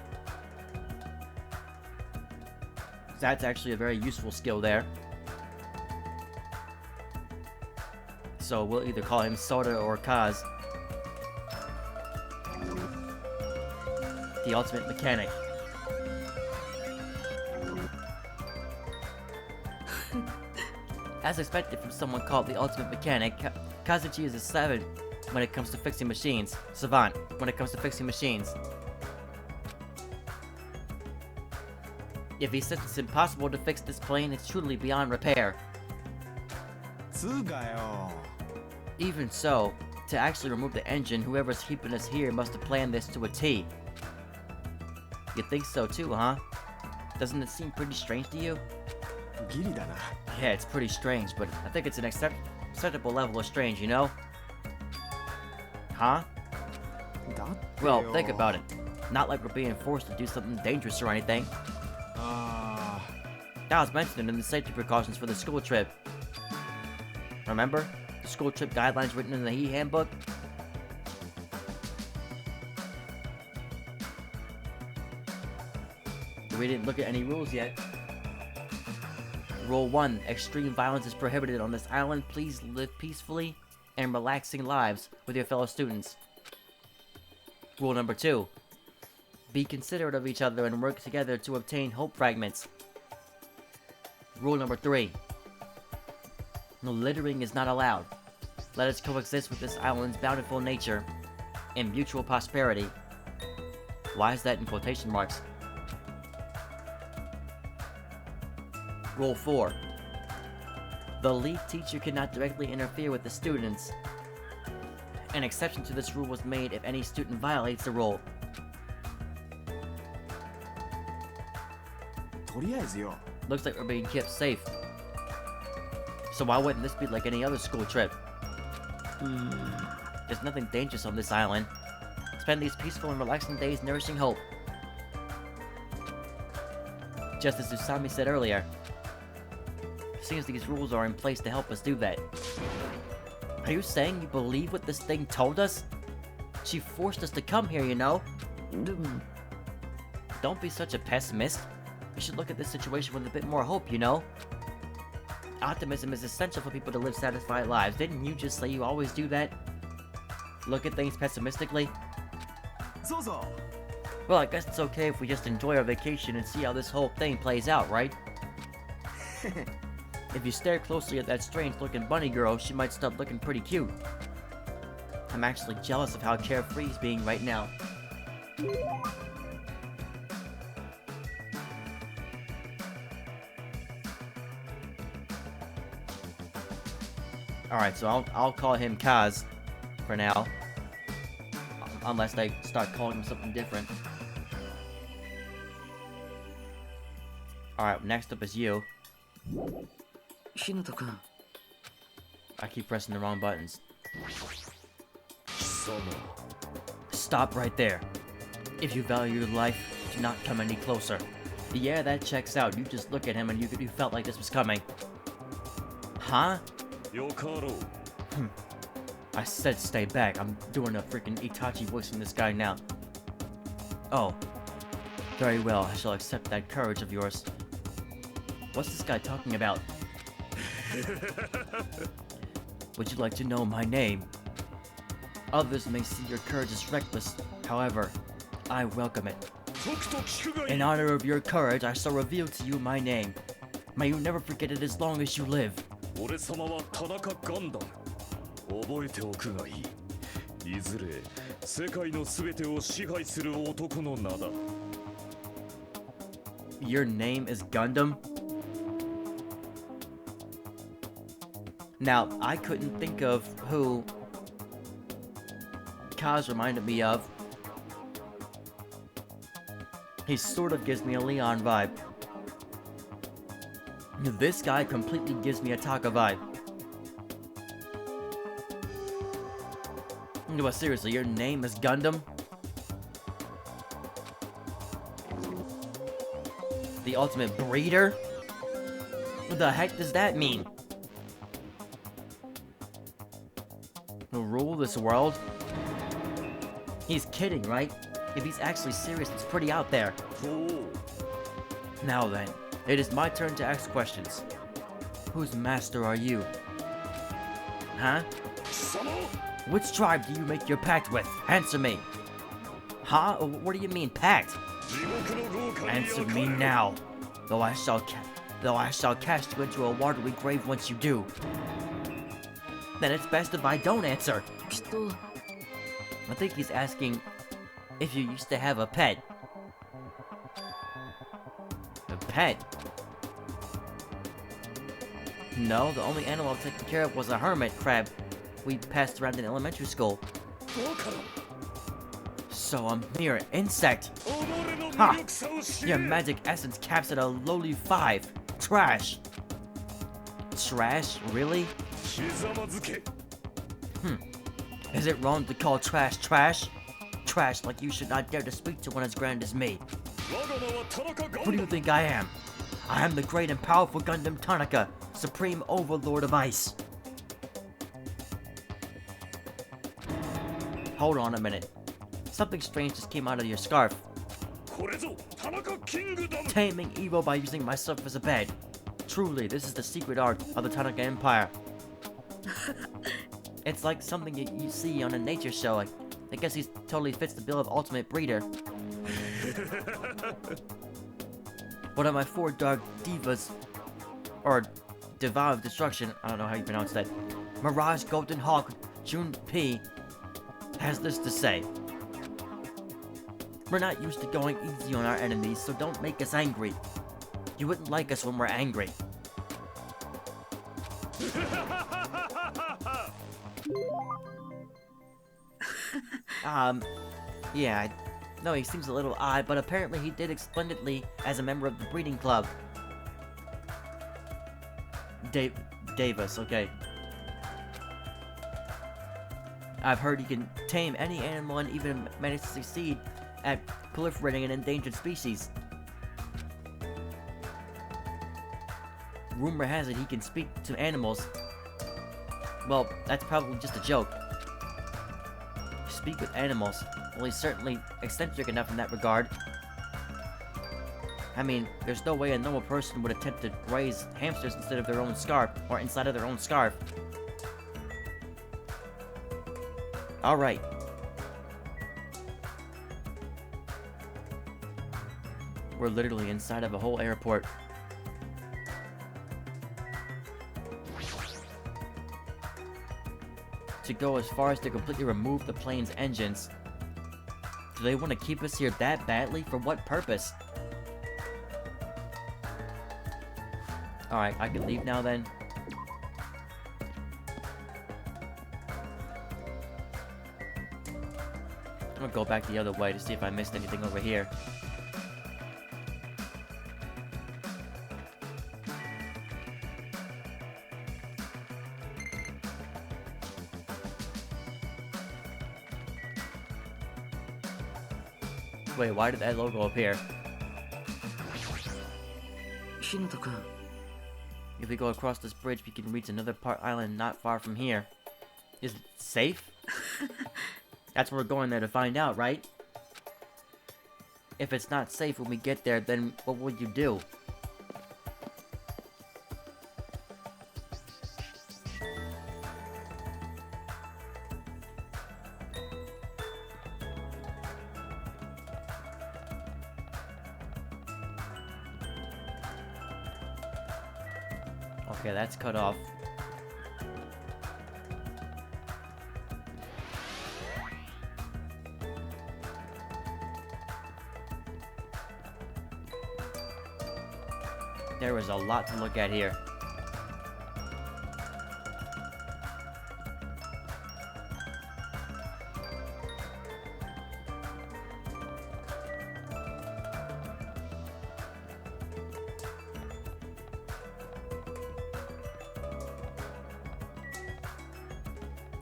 That's actually a very useful skill there. So we'll either call him Soda or Kaz. The ultimate mechanic. As expected from someone called the ultimate mechanic, Kazuchi is a savant when it comes to fixing machines. Savant when it comes to fixing machines. If he says it's impossible to fix this plane, it's truly beyond repair. Even so, to actually remove the engine, whoever's keeping us here must have planned this to a T. You think so too, huh? Doesn't it seem pretty strange to you? Yeah, it's pretty strange, but I think it's an acceptable level of strange, you know? Huh? Well, think about it. Not like we're being forced to do something dangerous or anything. That was mentioned in the safety precautions for the school trip. Remember? The school trip guidelines written in the e-handbook? We didn't look at any rules yet. Rule 1. Extreme violence is prohibited on this island. Please live peacefully and relaxing lives with your fellow students. Rule number 2. Be considerate of each other and work together to obtain hope fragments. Rule number 3. No littering is not allowed. Let us coexist with this island's bountiful nature and mutual prosperity. Why is that in quotation marks? Rule 4. The lead teacher cannot directly interfere with the students. An exception to this rule was made if any student violates the rule. Looks like we're being kept safe. So why wouldn't this be like any other school trip? There's nothing dangerous on this island. Spend these peaceful and relaxing days nourishing hope. Just as Usami said earlier. Seems these rules are in place to help us do that. Are you saying you believe what this thing told us? She forced us to come here, you know? Don't be such a pessimist. You should look at this situation with a bit more hope, you know? Optimism is essential for people to live satisfied lives. Didn't you just say you always do that? Look at things pessimistically? So. Well, I guess it's okay if we just enjoy our vacation and see how this whole thing plays out, right? If you stare closely at that strange-looking bunny girl, she might start looking pretty cute. I'm actually jealous of how carefree he's being right now. Alright, so I'll call him Kaz for now. Unless they start calling him something different. Alright, next up is you. ひなたくん I keep pressing the wrong buttons. Stop right there. If you value your life, do not come any closer. Yeah, that checks out. You just look at him and you felt like this was coming. Huh? I said stay back. I'm doing a freaking Itachi voice in this guy now. Oh. Very well, I shall accept that courage of yours. What's this guy talking about? Would you like to know my name? Others may see your courage as reckless. However, I welcome it. In honor of your courage, I shall reveal to you my name. May you never forget it as long as you live. Your name is Gundam? Now, I couldn't think of who Kaz reminded me of. He sort of gives me a Leon vibe. This guy completely gives me a Taka vibe. No, but seriously, your name is Gundam? The ultimate breeder? What the heck does that mean? To rule this world? He's kidding, right? If he's actually serious, it's pretty out there. Now then, it is my turn to ask questions. Whose master are you? Huh? Which tribe do you make your pact with? Answer me. Huh? What do you mean, pact? Answer me now, though I shall cast you into a watery grave once you do. Then it's best if I don't answer. きっと I think he's asking if you used to have a pet. A pet? No, the only animal I've taken care of was a hermit crab we passed around in elementary school. So a mere insect. Ha! Your magic essence caps at a lowly 5. Trash. Trash? Really? Is it wrong to call trash trash? Trash like you should not dare to speak to one as grand as me. Who do you think I am? I am the great and powerful Gundam Tanaka, Supreme Overlord of Ice. Hold on a minute. Something strange just came out of your scarf. Taming evil by using myself as a bed. Truly, this is the secret art of the Tanaka Empire. It's like something you see on a nature show. I guess he totally fits the bill of ultimate breeder. One of my 4 dark divas, or Diva of Destruction, I don't know how you pronounce that, Mirage Golden Hawk Jun P, has this to say. We're not used to going easy on our enemies, so don't make us angry. You wouldn't like us when we're angry. Yeah, no, he seems a little odd, but apparently he did splendidly as a member of the breeding club. Davis, okay. I've heard he can tame any animal and even manage to succeed at proliferating an endangered species. Rumor has it he can speak to animals. Well, that's probably just a joke. Speak with animals. Well, he's certainly eccentric enough in that regard. I mean, there's no way a normal person would attempt to raise hamsters instead of their own scarf, or inside of their own scarf. Alright. We're literally inside of a whole airport. To go as far as to completely remove the plane's engines. Do they want to keep us here that badly? For what purpose? Alright, I can leave now then. I'm gonna go back the other way to see if I missed anything over here. Wait, why did that logo appear? ひなたくん If we go across this bridge, we can reach another island not far from here. Is it safe? That's where we're going there to find out, right? If it's not safe when we get there, then what would you do? Okay, that's cut off. There is a lot to look at here.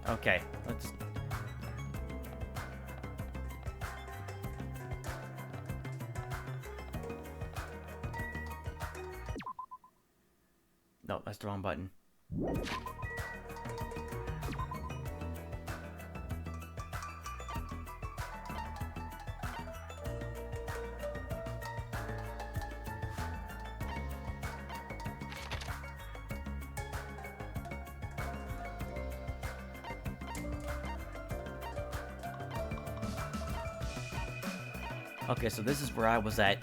Okay, let's... No, that's the wrong button. Okay, so this is where I was at.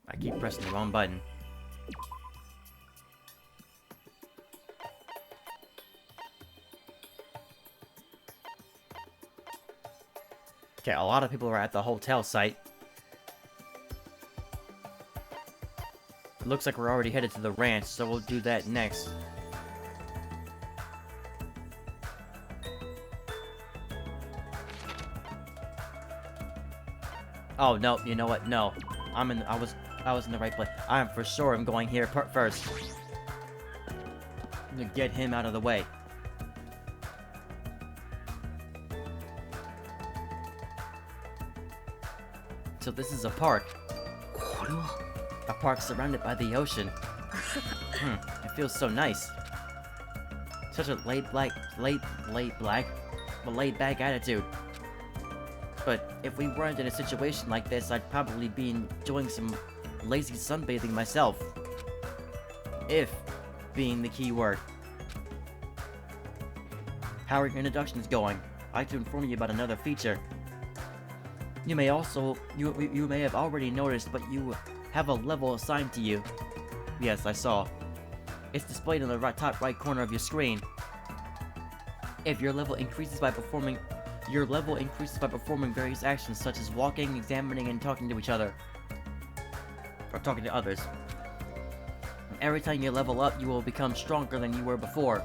I keep pressing the wrong button. Okay, a lot of people are at the hotel site. It looks like we're already headed to the ranch, so we'll do that next. Oh no, you know what? No. I was in the right place. I am for sure I'm going here first. To get him out of the way. So this is a park. A park surrounded by the ocean. It feels so nice. Such a laid back attitude. But if we weren't in a situation like this, I'd probably be enjoying some lazy sunbathing myself. If being the key word. How are your introductions going? I'd like to inform you about another feature. You may have already noticed, but you have a level assigned to you. Yes, I saw. It's displayed in the top right corner of your screen. If your level increases by performing various actions such as walking, examining, and talking to each other. Or talking to others. Every time you level up, you will become stronger than you were before.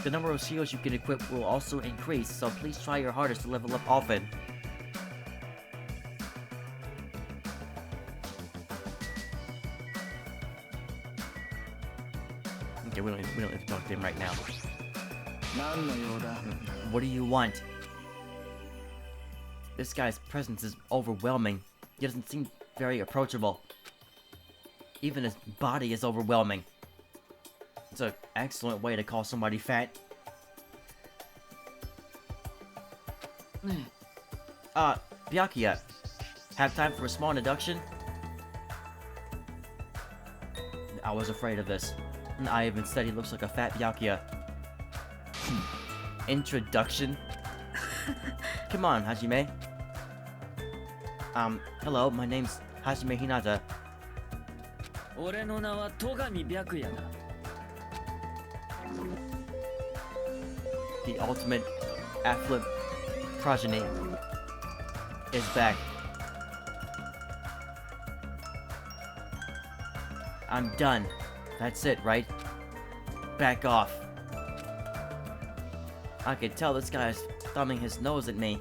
The number of shields you can equip will also increase, so please try your hardest to level up often. Okay, we don't need to talk to him right now. What do you want? This guy's presence is overwhelming. He doesn't seem very approachable. Even his body is overwhelming. It's an excellent way to call somebody fat. Byakuya, have time for a small introduction? I was afraid of this. I even said he looks like a fat Byakuya. Introduction? Come on, Hajime. Hello, my name's Hajime Hinata. 俺の名は戸上白夜だ。 The ultimate affluent progeny is back. I'm done. That's it, right? Back off. I can tell this guy's thumbing his nose at me.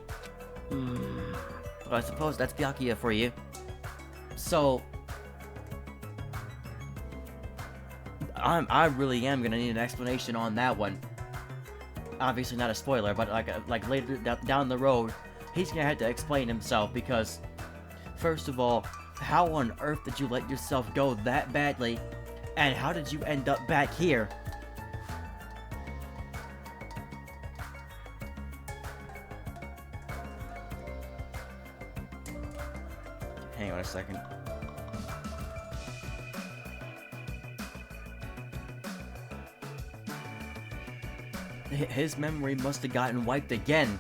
But I suppose that's Byakuya for you. So... I really am gonna need an explanation on that one. Obviously not a spoiler, but like later down the road, he's gonna have to explain himself because, first of all, how on earth did you let yourself go that badly, and how did you end up back here? Hang on a second. His memory must have gotten wiped again.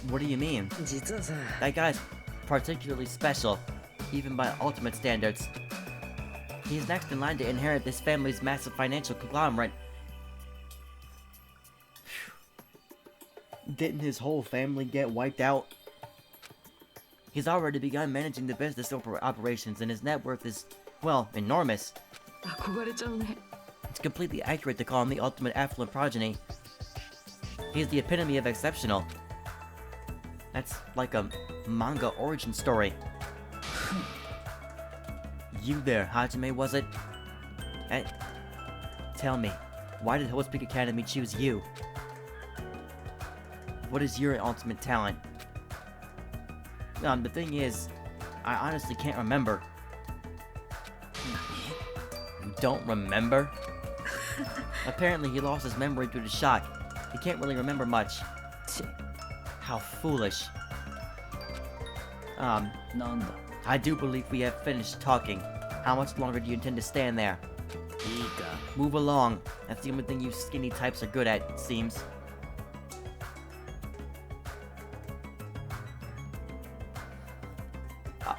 What do you mean? 実はさ、 That guy's particularly special, even by ultimate standards. He's next in line to inherit this family's massive financial conglomerate. Didn't his whole family get wiped out? He's already begun managing the business operations, and his net worth is, well, enormous. 憧れちゃうね。 It's completely accurate to call him the ultimate affluent progeny. He's the epitome of exceptional. That's like a manga origin story. You there, Hajime, was it? And tell me, why did Host Peak Academy choose you? What is your ultimate talent? The thing is, I honestly can't remember. You don't remember? Apparently he lost his memory due to shock. He can't really remember much. How foolish. なんだ。 I do believe we have finished talking. How much longer do you intend to stand there? いいか。 Move along. That's the only thing you skinny types are good at, it seems.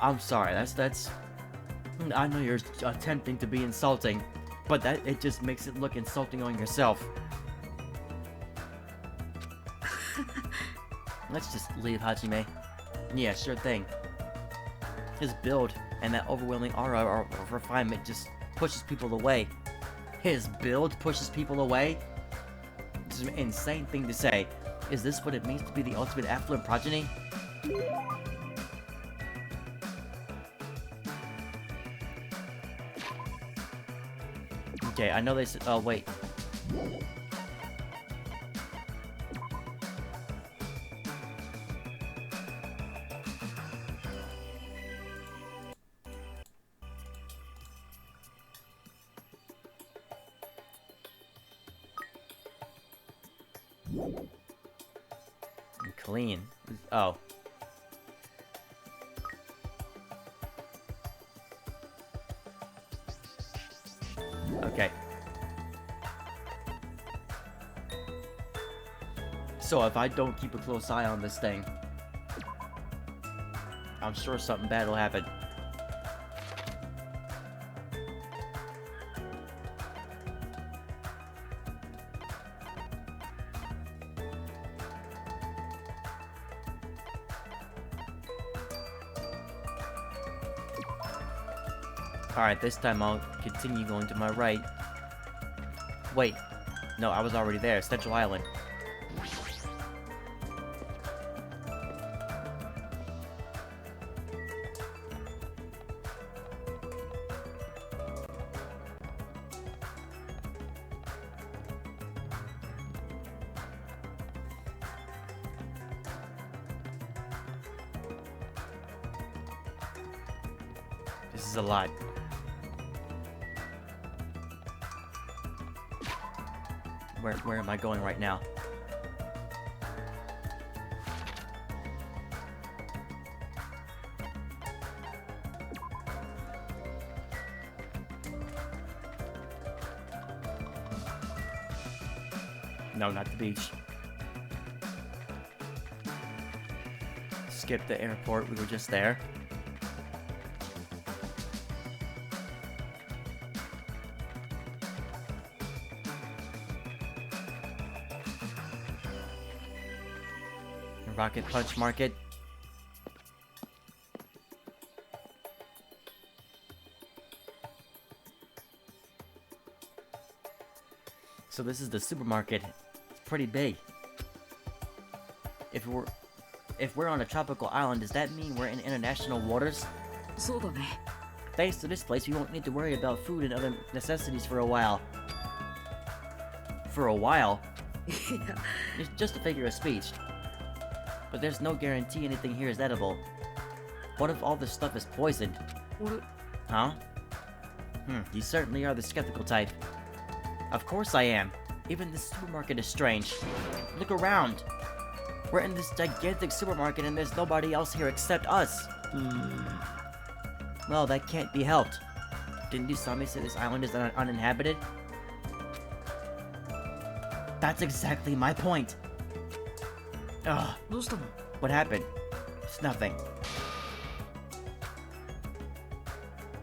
I'm sorry, that's... I know you're attempting to be insulting, but it just makes it look insulting on yourself. Let's just leave, Hajime. Yeah, sure thing. His build and that overwhelming aura of refinement just pushes people away. His build pushes people away? It's an insane thing to say. Is this what it means to be the ultimate affluent progeny? Okay, I know they said. Oh, wait. Clean. Oh. Okay. So if I don't keep a close eye on this thing, I'm sure something bad will happen. Alright, this time I'll continue going to my right. Wait, No, I was already there. Central Island. This is a lot. Where am I going right now? No, not the beach. Skip the airport, we were just there. Rocket Punch Market. So this is the supermarket. It's pretty big. If we're on a tropical island, does that mean we're in international waters? そうだね。 Thanks to this place, we won't need to worry about food and other necessities for a while. For a while? It's just a figure of speech. But there's no guarantee anything here is edible. What if all this stuff is poisoned? 俺 Huh? You certainly are the skeptical type. Of course I am. Even this supermarket is strange. Look around. We're in this gigantic supermarket and there's nobody else here except us. Well, that can't be helped. Didn't Usami say this island is uninhabited? That's exactly my point. Ugh. どうしたの？ What happened? It's nothing.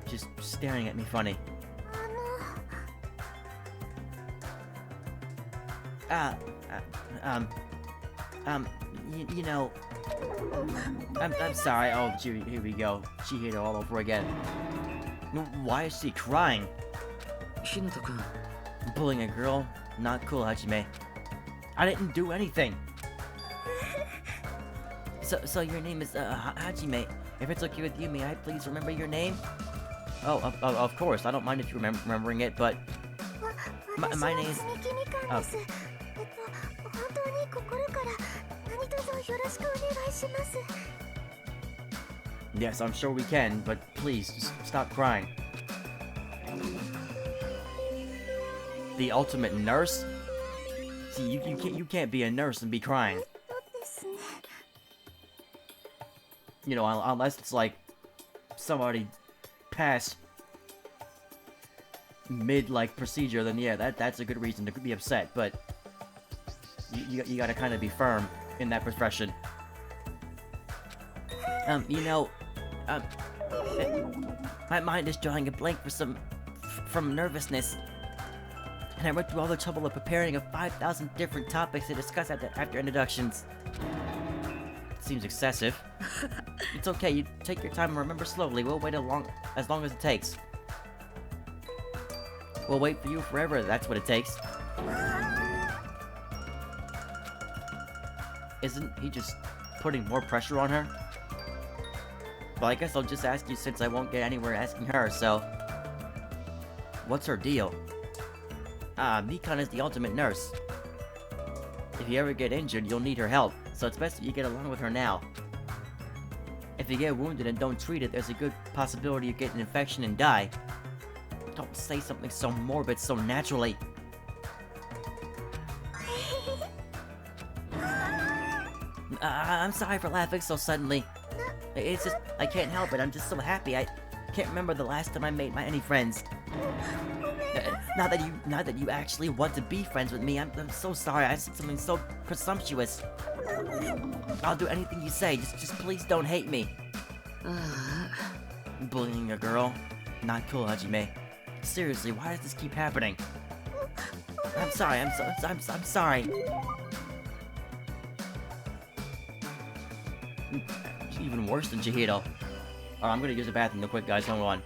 Just staring at me funny. You know, I'm sorry. Oh, gee, here we go. Chihiro all over again. Why is she crying? 日向くん。 Bullying a girl? Not cool, Hajime. I didn't do anything. So your name is Hajime. If it's okay with you, may I please remember your name? Oh, of course. I don't mind if you remembering it, but my name is. 本当に心から何卒よろしくお願いします。 Yes, I'm sure we can, but please just stop crying. The ultimate nurse? See, you can't be a nurse and be crying. そうですね。 You know, unless it's like somebody passed mid like procedure, then yeah, that's a good reason to be upset. But you gotta kind of be firm in that profession. You know, my mind is drawing a blank from nervousness. And I went through all the trouble of preparing of 5,000 different topics to discuss after introductions. Seems excessive. It's okay, you take your time and remember slowly. We'll wait as long as it takes. We'll wait for you forever, that's what it takes. Isn't he just putting more pressure on her? Well, I guess I'll just ask you since I won't get anywhere asking her, so... What's her deal? Mikan is the ultimate nurse. If you ever get injured, you'll need her help, so it's best that you get along with her now. If you get wounded and don't treat it, there's a good possibility you get an infection and die. Don't say something so morbid so naturally. I'm sorry for laughing so suddenly. It's just, I can't help it, I'm just so happy. I can't remember the last time I made any friends. Not that you actually want to be friends with me, I'm so sorry, I said something so presumptuous. I'll do anything you say, just please don't hate me. Bullying a girl? Not cool, Hajime. Seriously, why does this keep happening? I'm sorry, I'm sorry. She's even worse than Chihiro. Alright, I'm gonna use the bathroom real quick, guys, hold on.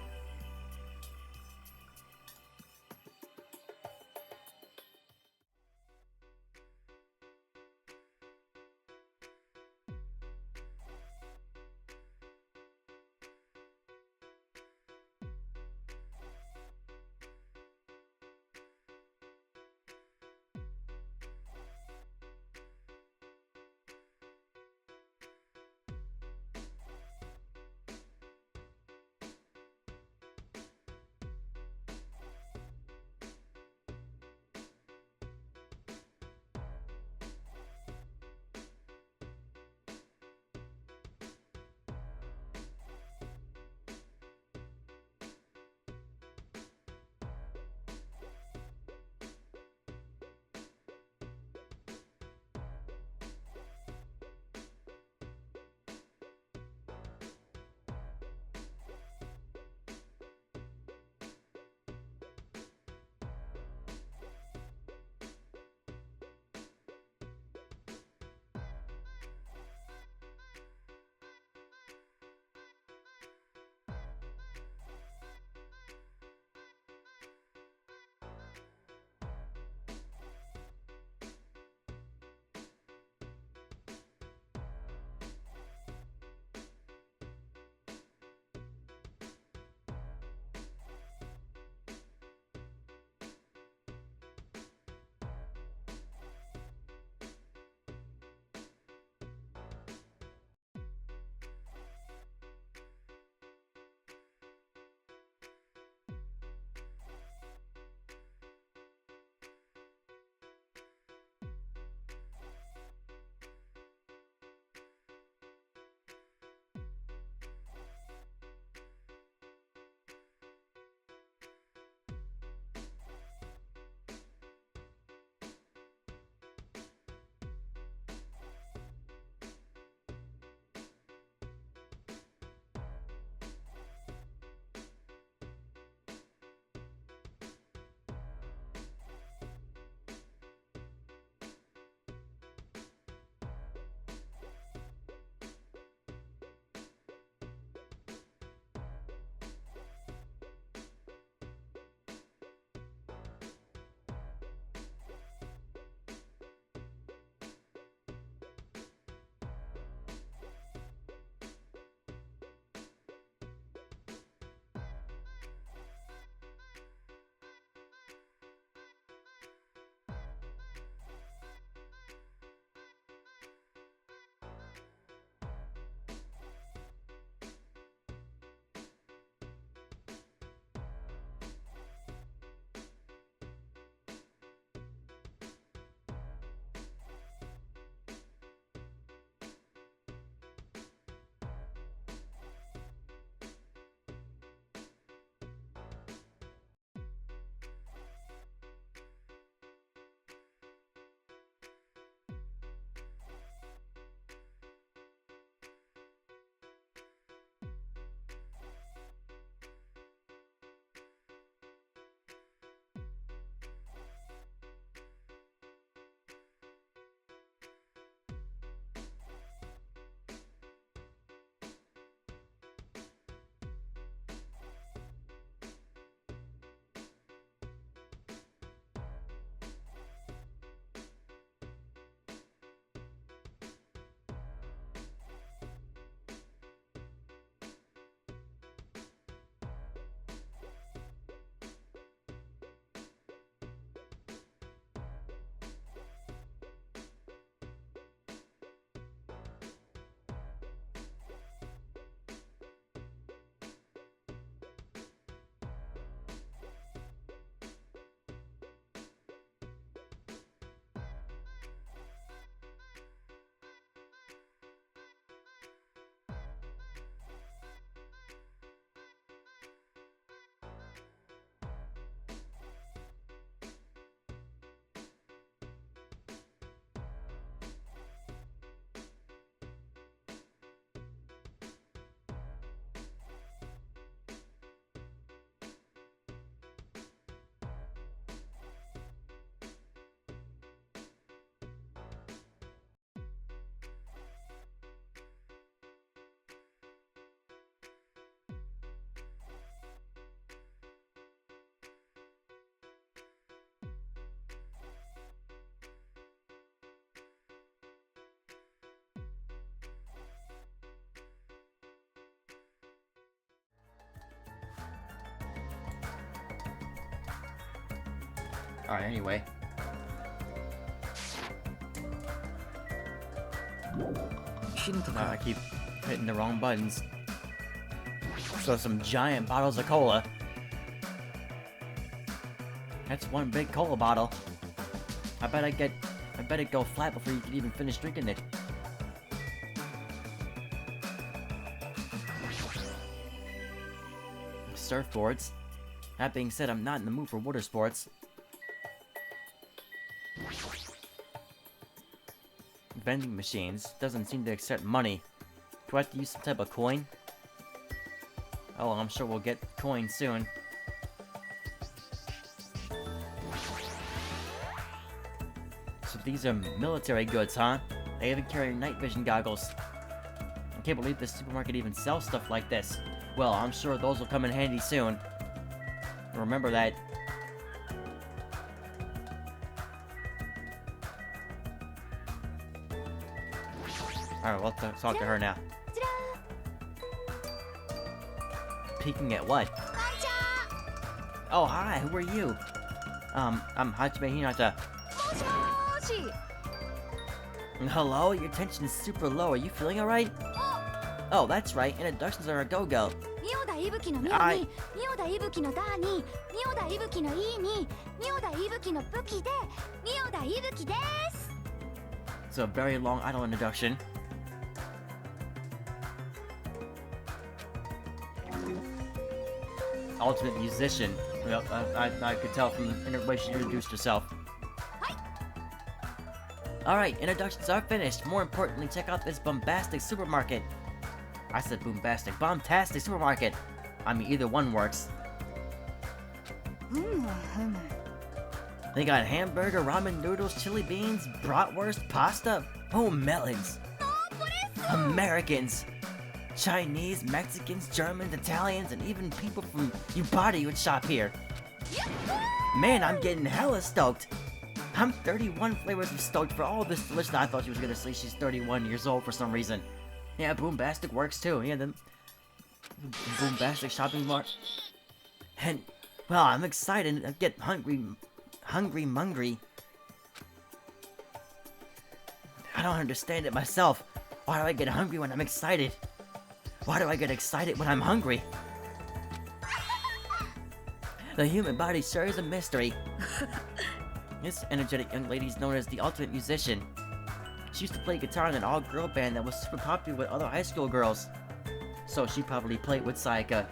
Alright, anyway. I keep hitting the wrong buttons. So some giant bottles of cola. That's one big cola bottle. I bet it go flat before you can even finish drinking it. Surfboards. That being said, I'm not in the mood for water sports. Vending machines. Doesn't seem to accept money. Do I have to use some type of coin? Oh, I'm sure we'll get coins soon. So these are military goods, huh? They even carry night vision goggles. I can't believe this supermarket even sells stuff like this. Well, I'm sure those will come in handy soon. Remember that. Alright, we'll talk to her now. Peeking at what? Oh, hi, who are you? I'm Hajime Hinata. Hello, your tension is super low. Are you feeling alright? Oh, that's right. Introductions are a go-go. I... It's a very long idol introduction. Ultimate musician. Well, I could tell from the way she introduced herself. Alright, introductions are finished. More importantly, check out this bombastic supermarket. I said bombastic. Bombastic supermarket. I mean, either one works. They got hamburger, ramen noodles, chili beans, bratwurst, pasta. Oh, melons. Americans. Chinese, Mexicans, Germans, Italians, and even people from Ubadi would shop here. Man, I'm getting hella stoked. I'm 31 flavors of stoked for all this delicious. I thought she was gonna say she's 31 years old for some reason. Yeah, Boombastic works too. Yeah, the Boombastic shopping mart. And, well, I'm excited. I get hungry. I don't understand it myself. Why do I get hungry when I'm excited? Why do I get excited when I'm hungry? The human body sure is a mystery. This energetic young lady is known as the ultimate musician. She used to play guitar in an all-girl band that was super popular with other high school girls. So she probably played with Sayaka.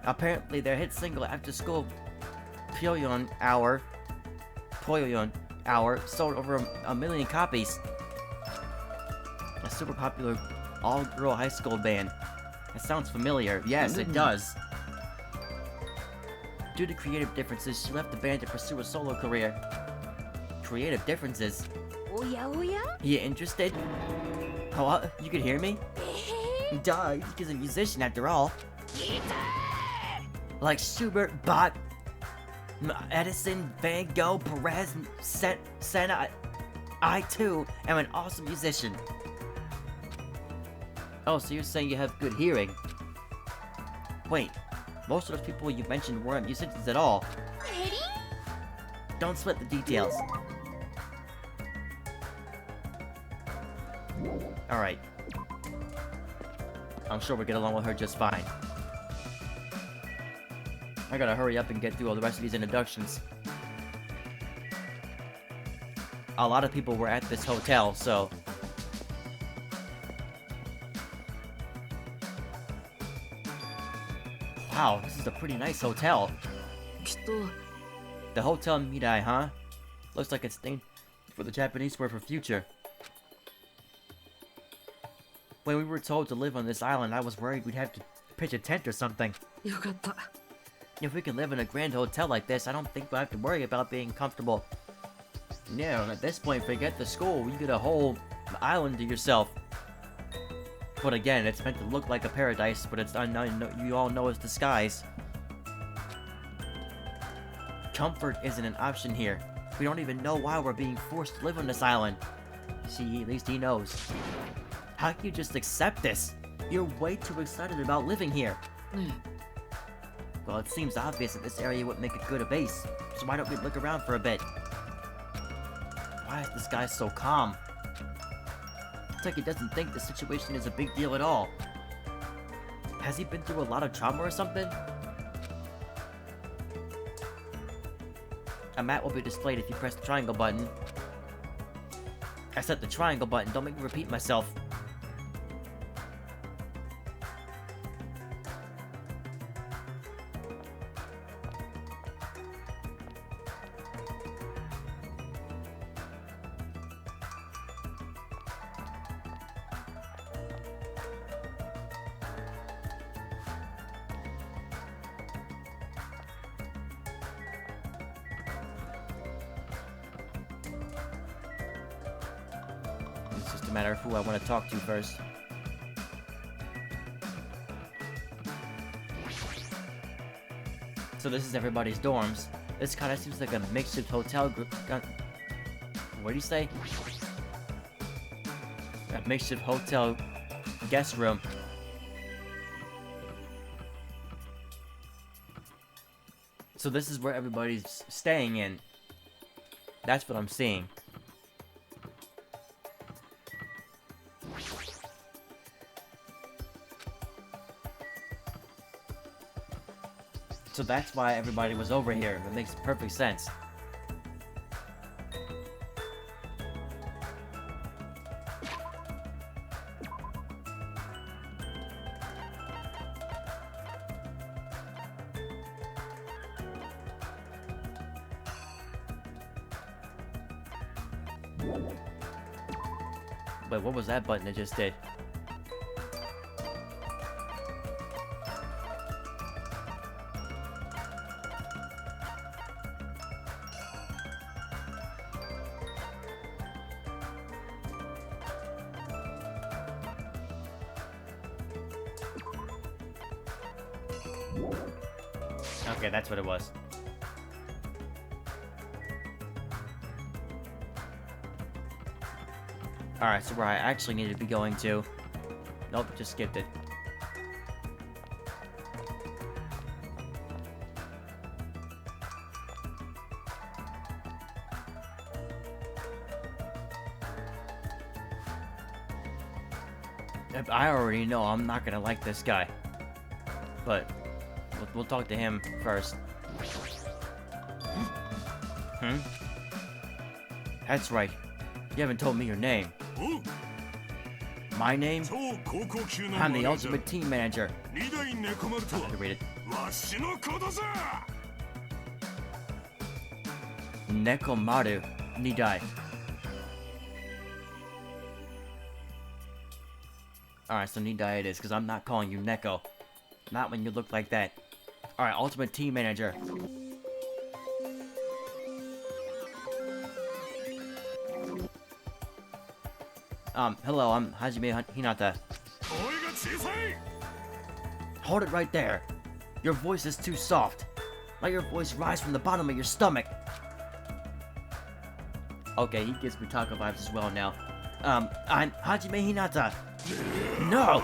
Apparently their hit single After School Poyon Hour sold over a million copies. A super popular all-girl high school band. That sounds familiar. Yes, it does. Due to creative differences, she left the band to pursue a solo career. Creative differences? You interested? Oh, you could hear me? Duh, he's a musician after all. Like Schubert, Bach, Edison, Van Gogh, Perez, Senna. I too am an awesome musician. Oh, so you're saying you have good hearing? Wait, most of those people you mentioned weren't musicians at all. Don't split the details. Alright. I'm sure we'll get along with her just fine. I gotta hurry up and get through all the rest of these introductions. A lot of people were at this hotel, so... Wow, this is a pretty nice hotel. The Hotel Midai, huh? Looks like it's named for the Japanese word for future. When we were told to live on this island, I was worried we'd have to pitch a tent or something. If we can live in a grand hotel like this, I don't think we'll have to worry about being comfortable. No, at this point, forget the school. You get a whole island to yourself. But again, it's meant to look like a paradise, but it's you all know it's disguise. Comfort isn't an option here. We don't even know why we're being forced to live on this island. See, at least he knows. How can you just accept this? You're way too excited about living here. Well, it seems obvious that this area would make a good base, so why don't we look around for a bit? Why is this guy so calm? It's like he doesn't think the situation is a big deal at all. Has he been through a lot of trauma or something? A map will be displayed if you press the triangle button. I said the triangle button, don't make me repeat myself. It's just a matter of who I want to talk to first. So this is everybody's dorms. This kind of seems like a makeshift hotel group. What do you say? A makeshift hotel guest room. So this is where everybody's staying in. That's what I'm seeing. So that's why everybody was over here. That makes perfect sense. Wait, what was that button I just did? Okay, that's what it was. Alright, so where I actually need to be going to... Nope, just skipped it. I already know I'm not gonna like this guy. But... We'll talk to him first. Hmm? That's right. You haven't told me your name. My name? I'm the ultimate team manager. I have to read it. Nekomaru Nidai. Alright, so Nidai it is, because I'm not calling you Neko. Not when you look like that. Alright, ultimate team manager. Hello, I'm Hajime Hinata. Hold it right there. Your voice is too soft. Let your voice rise from the bottom of your stomach. Okay, he gives me taco vibes as well now. I'm Hajime Hinata. No!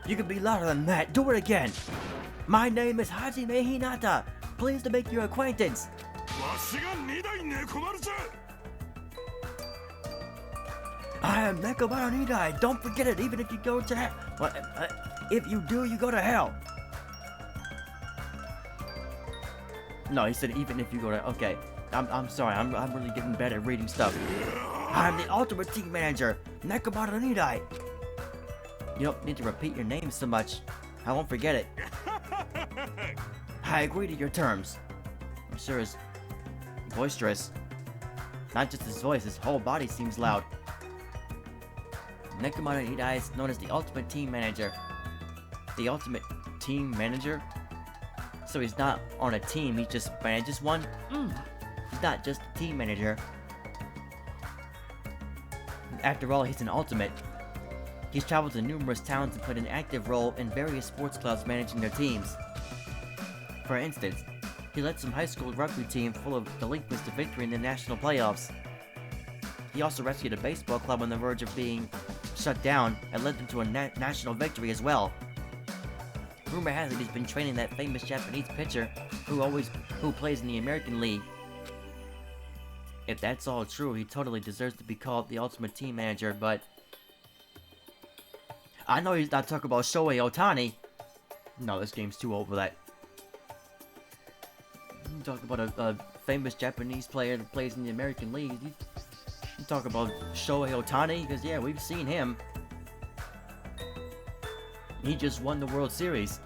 You can be louder than that. Do it again. My name is Hajime Hinata. Pleased to make your acquaintance. I am Nekomaru Nidai. Don't forget it, even if you go to hell. If you do, you go to hell. No, he said even if you go to... Okay. I'm sorry. I'm really getting better at reading stuff. I'm the ultimate team manager, Nekomaru Nidai. You don't need to repeat your name so much. I won't forget it. I agree to your terms. I'm sure is boisterous. Not just his voice, his whole body seems loud. Nekomaru Nidai is known as the ultimate team manager. The ultimate team manager? So he's not on a team, he just manages one? He's not just a team manager. After all, he's an ultimate. He's traveled to numerous towns and played an active role in various sports clubs managing their teams. For instance, he led some high school rugby team full of delinquents to victory in the national playoffs. He also rescued a baseball club on the verge of being shut down and led them to a national victory as well. Rumor has it he's been training that famous Japanese pitcher who plays in the American League. If that's all true, he totally deserves to be called the ultimate team manager, but I know he's not talking about Shohei Ohtani. No, this game's too old for that. You talk about a famous Japanese player that plays in the American League. You talk about Shohei Ohtani, because yeah, we've seen him. He just won the World Series.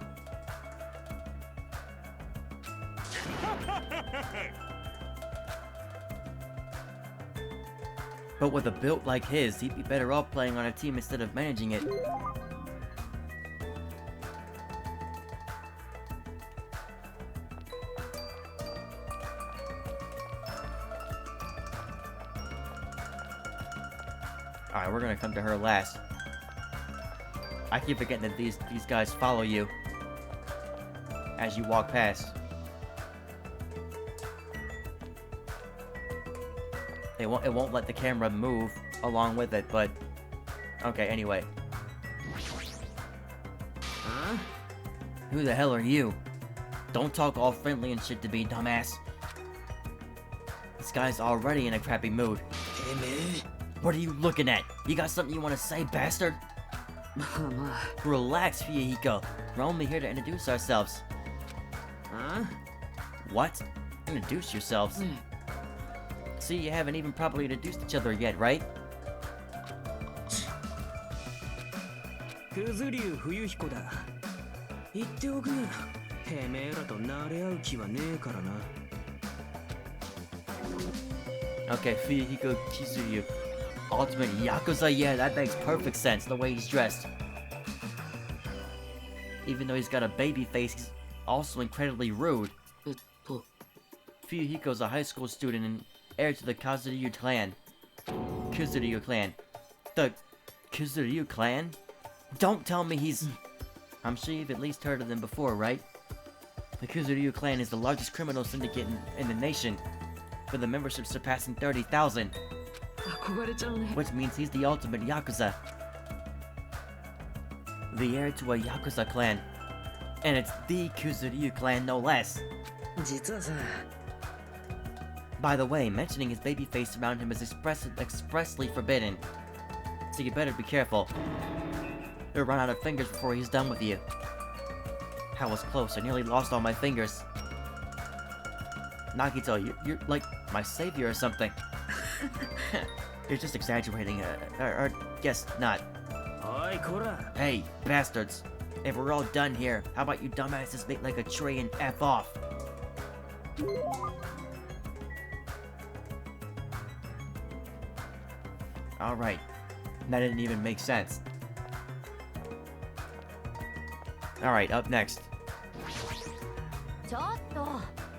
But with a build like his, he'd be better off playing on a team instead of managing it. Alright, we're gonna come to her last. I keep forgetting that these guys follow you as you walk past. It won't let the camera move along with it, but okay, anyway. Huh? Who the hell are you? Don't talk all friendly and shit to me, dumbass. This guy's already in a crappy mood. Hey, man. What are you looking at? You got something you want to say, bastard? Relax, Fuyuhiko. We're only here to introduce ourselves. Huh? What? Introduce yourselves? See, you haven't even properly introduced each other yet, right? 九頭竜冬彦だ。言っておくが、てめえらと慣れ合う気はねえからな。Okay, Fuyuhiko Kizuryu. Ultimate Yakuza? Yeah, that makes perfect sense, the way he's dressed. Even though he's got a baby face, he's also incredibly rude. Fuyuhiko's a high school student and heir to the Kizuryu clan. Kizuryu clan. The Kizuryu clan? Don't tell me he's... I'm sure you've at least heard of them before, right? The Kizuryu clan is the largest criminal syndicate in the nation, with a membership surpassing 30,000. Which means he's the ultimate Yakuza. The heir to a Yakuza clan. And it's the Kizuryu clan, no less. By the way, mentioning his baby face around him is expressly forbidden. So you better be careful. You'll run out of fingers before he's done with you. I was close, I nearly lost all my fingers. Nagito, you're like my savior or something. You're just exaggerating, or guess not. Hey, bastards. If we're all done here, how about you dumbasses make like a tree and F off? Alright. That didn't even make sense. Alright, up next.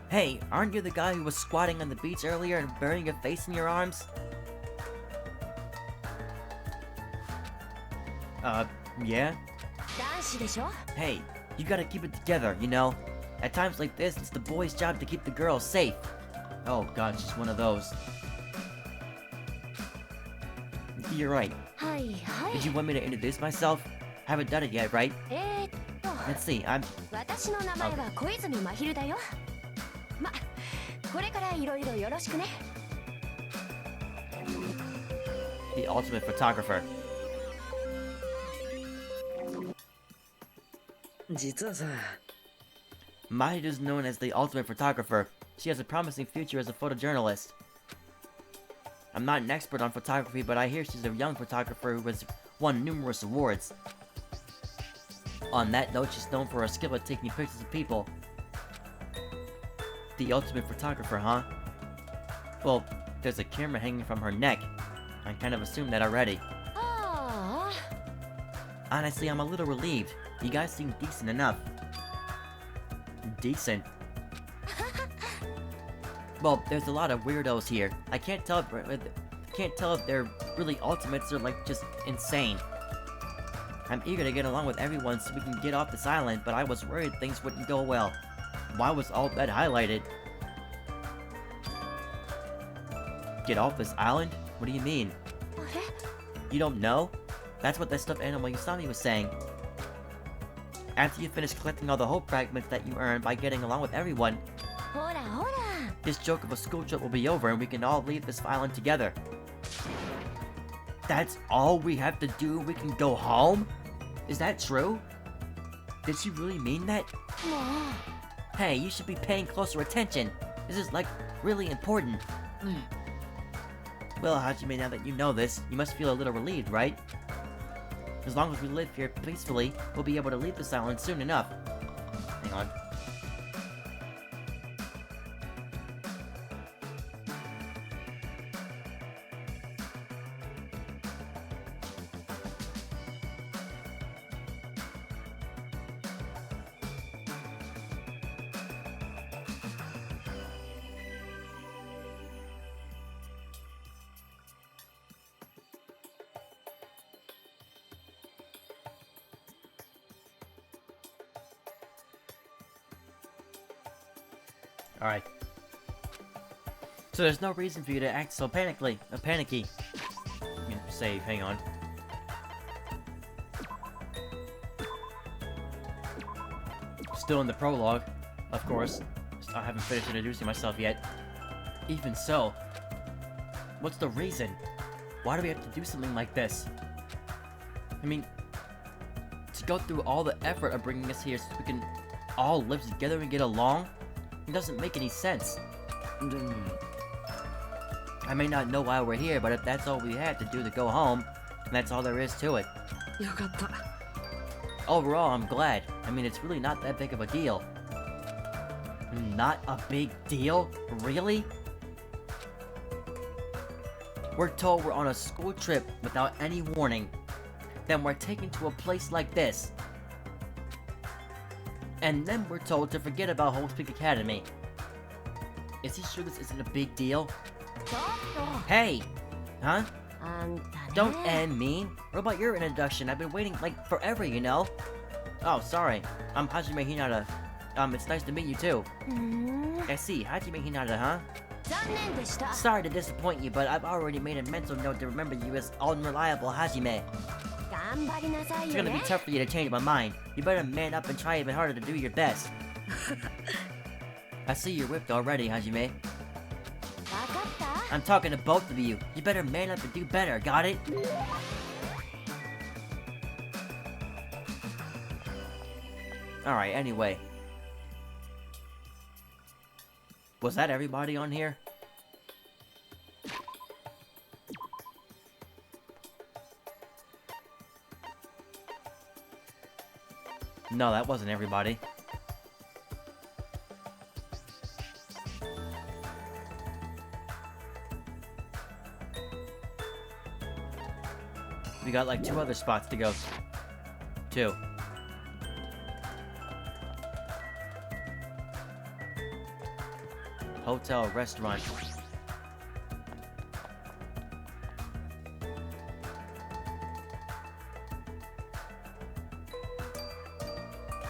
Hey, aren't you the guy who was squatting on the beach earlier and burying your face in your arms? Yeah? Hey, you gotta keep it together, you know? At times like this, it's the boys' job to keep the girls safe. Oh god, she's one of those. You're right. Did you want me to introduce myself? Haven't done it yet, right? Let's see, I'm... The ultimate photographer. Mahito is known as the ultimate photographer. She has a promising future as a photojournalist. I'm not an expert on photography, but I hear she's a young photographer who has won numerous awards. On that note, she's known for her skill at taking pictures of people. The ultimate photographer, huh? Well, there's a camera hanging from her neck. I kind of assumed that already. Honestly, I'm a little relieved. You guys seem decent enough. Decent? Well, there's a lot of weirdos here. I can't tell if they're really ultimates or like just insane. I'm eager to get along with everyone so we can get off this island, but I was worried things wouldn't go well. Why was all that highlighted? Get off this island? What do you mean? You don't know? That's what that stuffed animal Usami was saying. After you finish collecting all the hope fragments that you earned by getting along with everyone, ほらほら this joke of a school trip will be over and we can all leave this island together. That's all we have to do? We can go home? Is that true? Did she really mean that? も Hey, you should be paying closer attention. This is, like, really important. Well, Hajime, now that you know this, you must feel a little relieved, right? As long as we live here peacefully, we'll be able to leave this island soon enough. Hang on. Alright. So there's no reason for you to act so panicky. Save, hang on. Still in the prologue, of course. I haven't finished introducing myself yet. Even so, what's the reason? Why do we have to do something like this? I mean, to go through all the effort of bringing us here so we can all live together and get along? It doesn't make any sense. I may not know why we're here, but if that's all we had to do to go home, then that's all there is to it. よかった Overall, I'm glad. I mean, it's really not that big of a deal. Not a big deal? Really? We're told we're on a school trip without any warning. Then we're taken to a place like this. And then we're told to forget about Whole Speak Academy. Is he sure this isn't a big deal? ちょっ Hey! Huh? とあんたね Don't end me! What about your introduction? I've been waiting, like, forever, you know? Oh, sorry. I'm Hajime Hinata. It's nice to meet you, too. うーん I see. Hajime Hinata, huh? 残念でした Sorry to disappoint you, but I've already made a mental note to remember you as unreliable Hajime. 頑張りなさい It's よ gonna ね be tough for you to change my mind. You better man up and try even harder to do your best. I see you're whipped already, Hajime. 分かった I'm talking to both of you. You better man up and do better, got it? Alright, anyway. Was that everybody on here? No, that wasn't everybody. We got like 2 other spots to go to. Hotel, restaurant.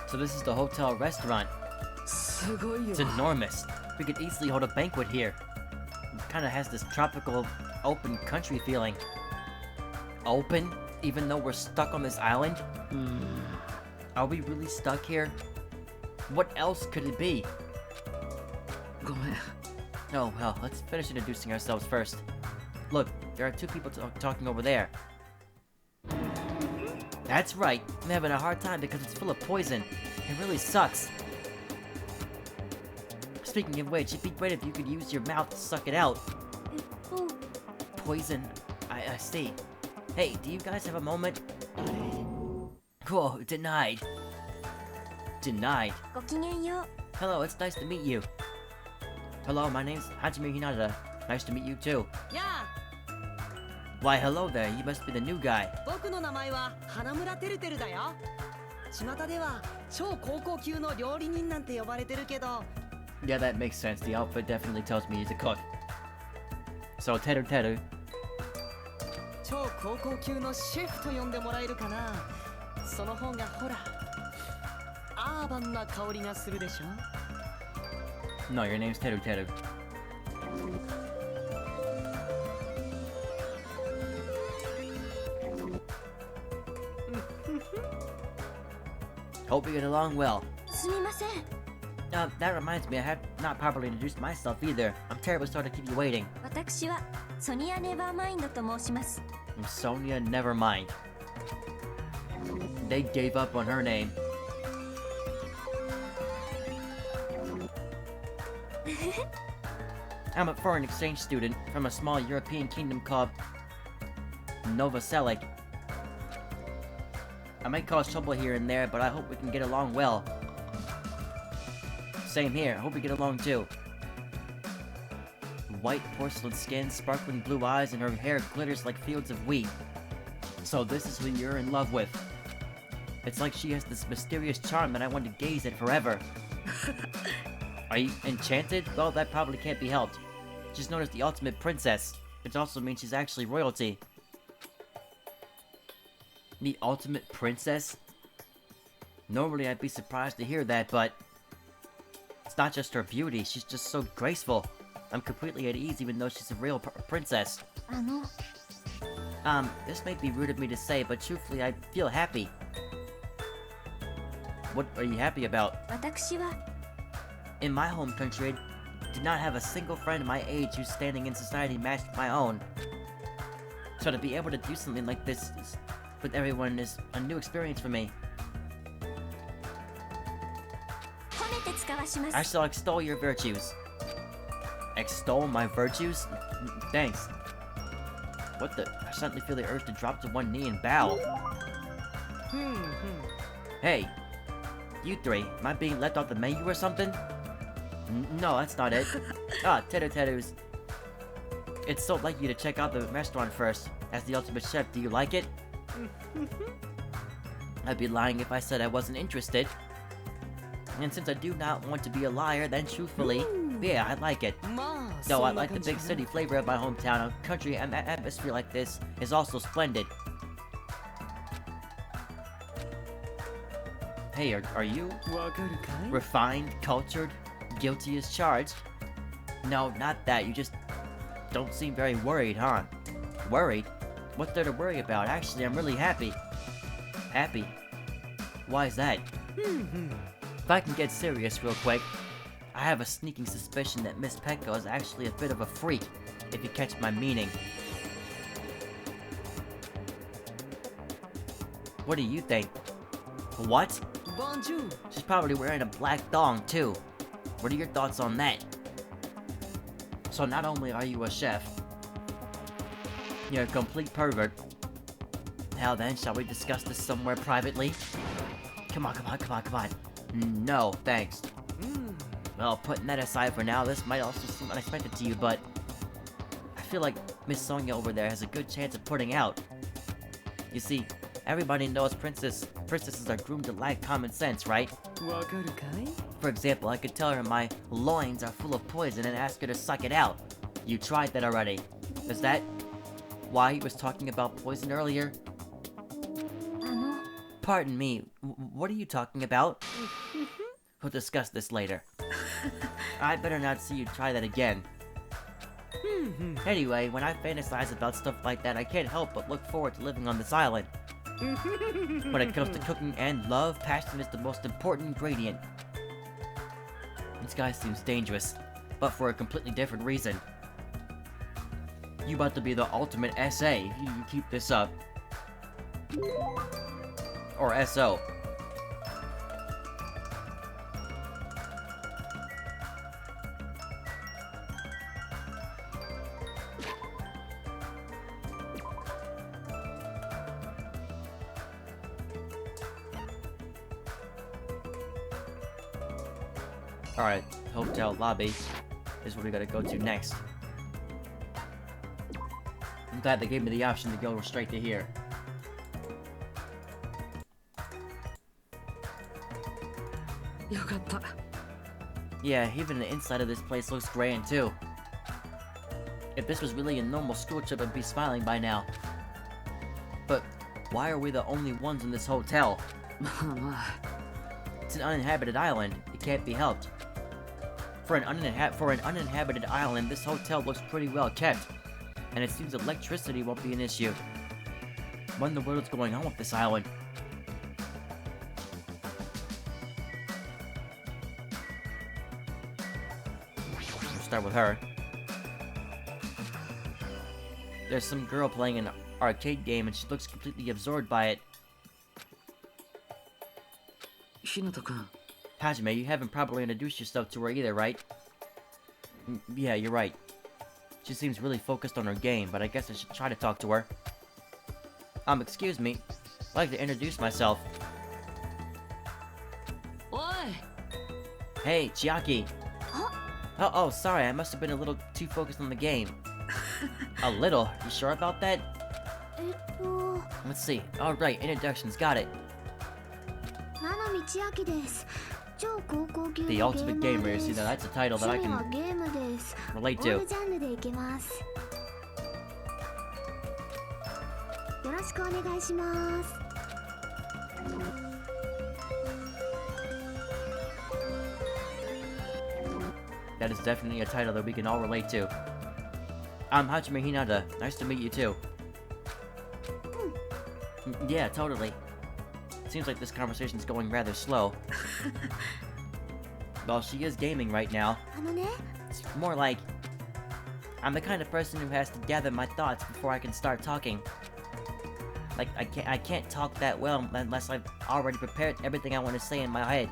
So this is the hotel restaurant. すごいよ It's enormous. We could easily hold a banquet here. It kind of has this tropical, open country feeling. Open? Even though we're stuck on this island? Are we really stuck here? What else could it be? ごめん Oh, well, let's finish introducing ourselves first. Look, there are 2 people talking over there. That's right. I'm having a hard time because it's full of poison. It really sucks. Speaking of which, it'd be great if you could use your mouth to suck it out. えっと Poison. I see. Hey, do you guys have a moment? Cool, denied. Denied. ごきげんよう Hello, it's nice to meet you. Hello, my name's Hajime Hinata. Nice to meet you too. やあ Why, hello there. You must be the new guy. 僕の名前は花村てるてるだよ巷では超高校級の料理人なんて呼ばれてるけど Yeah, that makes sense. The outfit definitely tells me he's a cook. So, Teru Teru. 超高校級のシェフと呼んでもらえるかなその方がほらアーバンな香りがするでしょ No, your name's Teru Teru. Hope we get along well. すみません。 That reminds me, I have not properly introduced myself either. I'm terribly sorry to keep you waiting. 私はソニア・ネバーマインドと申します。 I'm Sonia Nevermind. They gave up on her name. I'm a foreign exchange student from a small European kingdom called Nova Selic. I might cause trouble here and there, but I hope we can get along well. Same here, I hope we get along too. White porcelain skin, sparkling blue eyes, and her hair glitters like fields of wheat. So this is who you're in love with. It's like she has this mysterious charm that I want to gaze at forever. Are you enchanted? Well, that probably can't be helped. Just known as the ultimate princess, which also means she's actually royalty. The ultimate princess? Normally I'd be surprised to hear that, but it's not just her beauty, she's just so graceful. I'm completely at ease even though she's a real princess. あの、 This may be rude of me to say, but truthfully I feel happy. What are you happy about? 私は In my home country, I did not have a single friend my age whose standing in society matched my own. So to be able to do something like this with everyone is a new experience for me. 褒めて使わします。 I shall extol your virtues. Extol my virtues? Thanks. What the? I suddenly feel the urge to drop to one knee and bow. Hey, you three, am I being left off the menu or something? No, that's not it. Teru-Teru's. It's so like you to check out the restaurant first. As the ultimate chef, do you like it? I'd be lying if I said I wasn't interested. And since I do not want to be a liar, then truthfully, yeah, I like it. まあ、 No, そ I んな like the 感じ big かな city flavor of my hometown. A country atmosphere like this is also splendid. Hey, are you わかるかい refined, cultured, guilty as charged? No, not that. You just don't seem very worried, huh? Worried? What's there to worry about? Actually, I'm really happy. Happy? Why is that? If I can get serious real quick, I have a sneaking suspicion that Miss Pecco is actually a bit of a freak, if you catch my meaning. What do you think? What? ボンジュール She's probably wearing a black thong, too. What are your thoughts on that? So not only are you a chef, you're a complete pervert. Now then, shall we discuss this somewhere privately? Come on. No, thanks. Well, putting that aside for now, this might also seem unexpected to you, but I feel like Miss Sonia over there has a good chance of putting out. You see, everybody knows princesses are groomed to lack common sense, right? わかるかい For example, I could tell her my loins are full of poison and ask her to suck it out. You tried that already. Is that why he was talking about poison earlier? あの、 Pardon me, what are you talking about? We'll discuss this later. I better not see you try that again. Anyway, when I fantasize about stuff like that, I can't help but look forward to living on this island. When it comes to cooking and love, passion is the most important ingredient. This guy seems dangerous, but for a completely different reason. You about to be the ultimate SA if you keep this up. Or SO. Alright, hotel lobby is where we gotta go to next. I'm glad they gave me the option to go straight to here.よかった Yeah, even the inside of this place looks grand too. If this was really a normal school trip, I'd be smiling by now. But why are we the only ones in this hotel? まあまあ It's an uninhabited island. It can't be helped. For an uninhabited island, this hotel looks pretty well kept. And it seems electricity won't be an issue. What in the world is going on with this island? start with her. There's some girl playing an arcade game and she looks completely absorbed by it. 日向君 Hajime, you haven't properly introduced yourself to her either, right? Yeah, you're right. She seems really focused on her game, but I guess I should try to talk to her. Excuse me. I'd like to introduce myself. おい Hey, Chiaki. Oh, sorry, I must have been a little too focused on the game. A little? You sure about that? えっと Let's see. Alright, introductions, got it. 七海千秋です超高校級の The ゲー Ultimate マー Gamer, で see, す now that's a title that I 趣味は can ゲームです relate オー to. ルジャンルでいけますよろしくお願いします That is definitely a title that we can all relate to. I'm Hajime Hinata. Nice to meet you too. Yeah, totally. Seems like this conversation's going rather slow. Well, she is gaming right now. あのね It's more like I'm the kind of person who has to gather my thoughts before I can start talking. Like I can't talk that well unless I've already prepared everything I want to say in my head.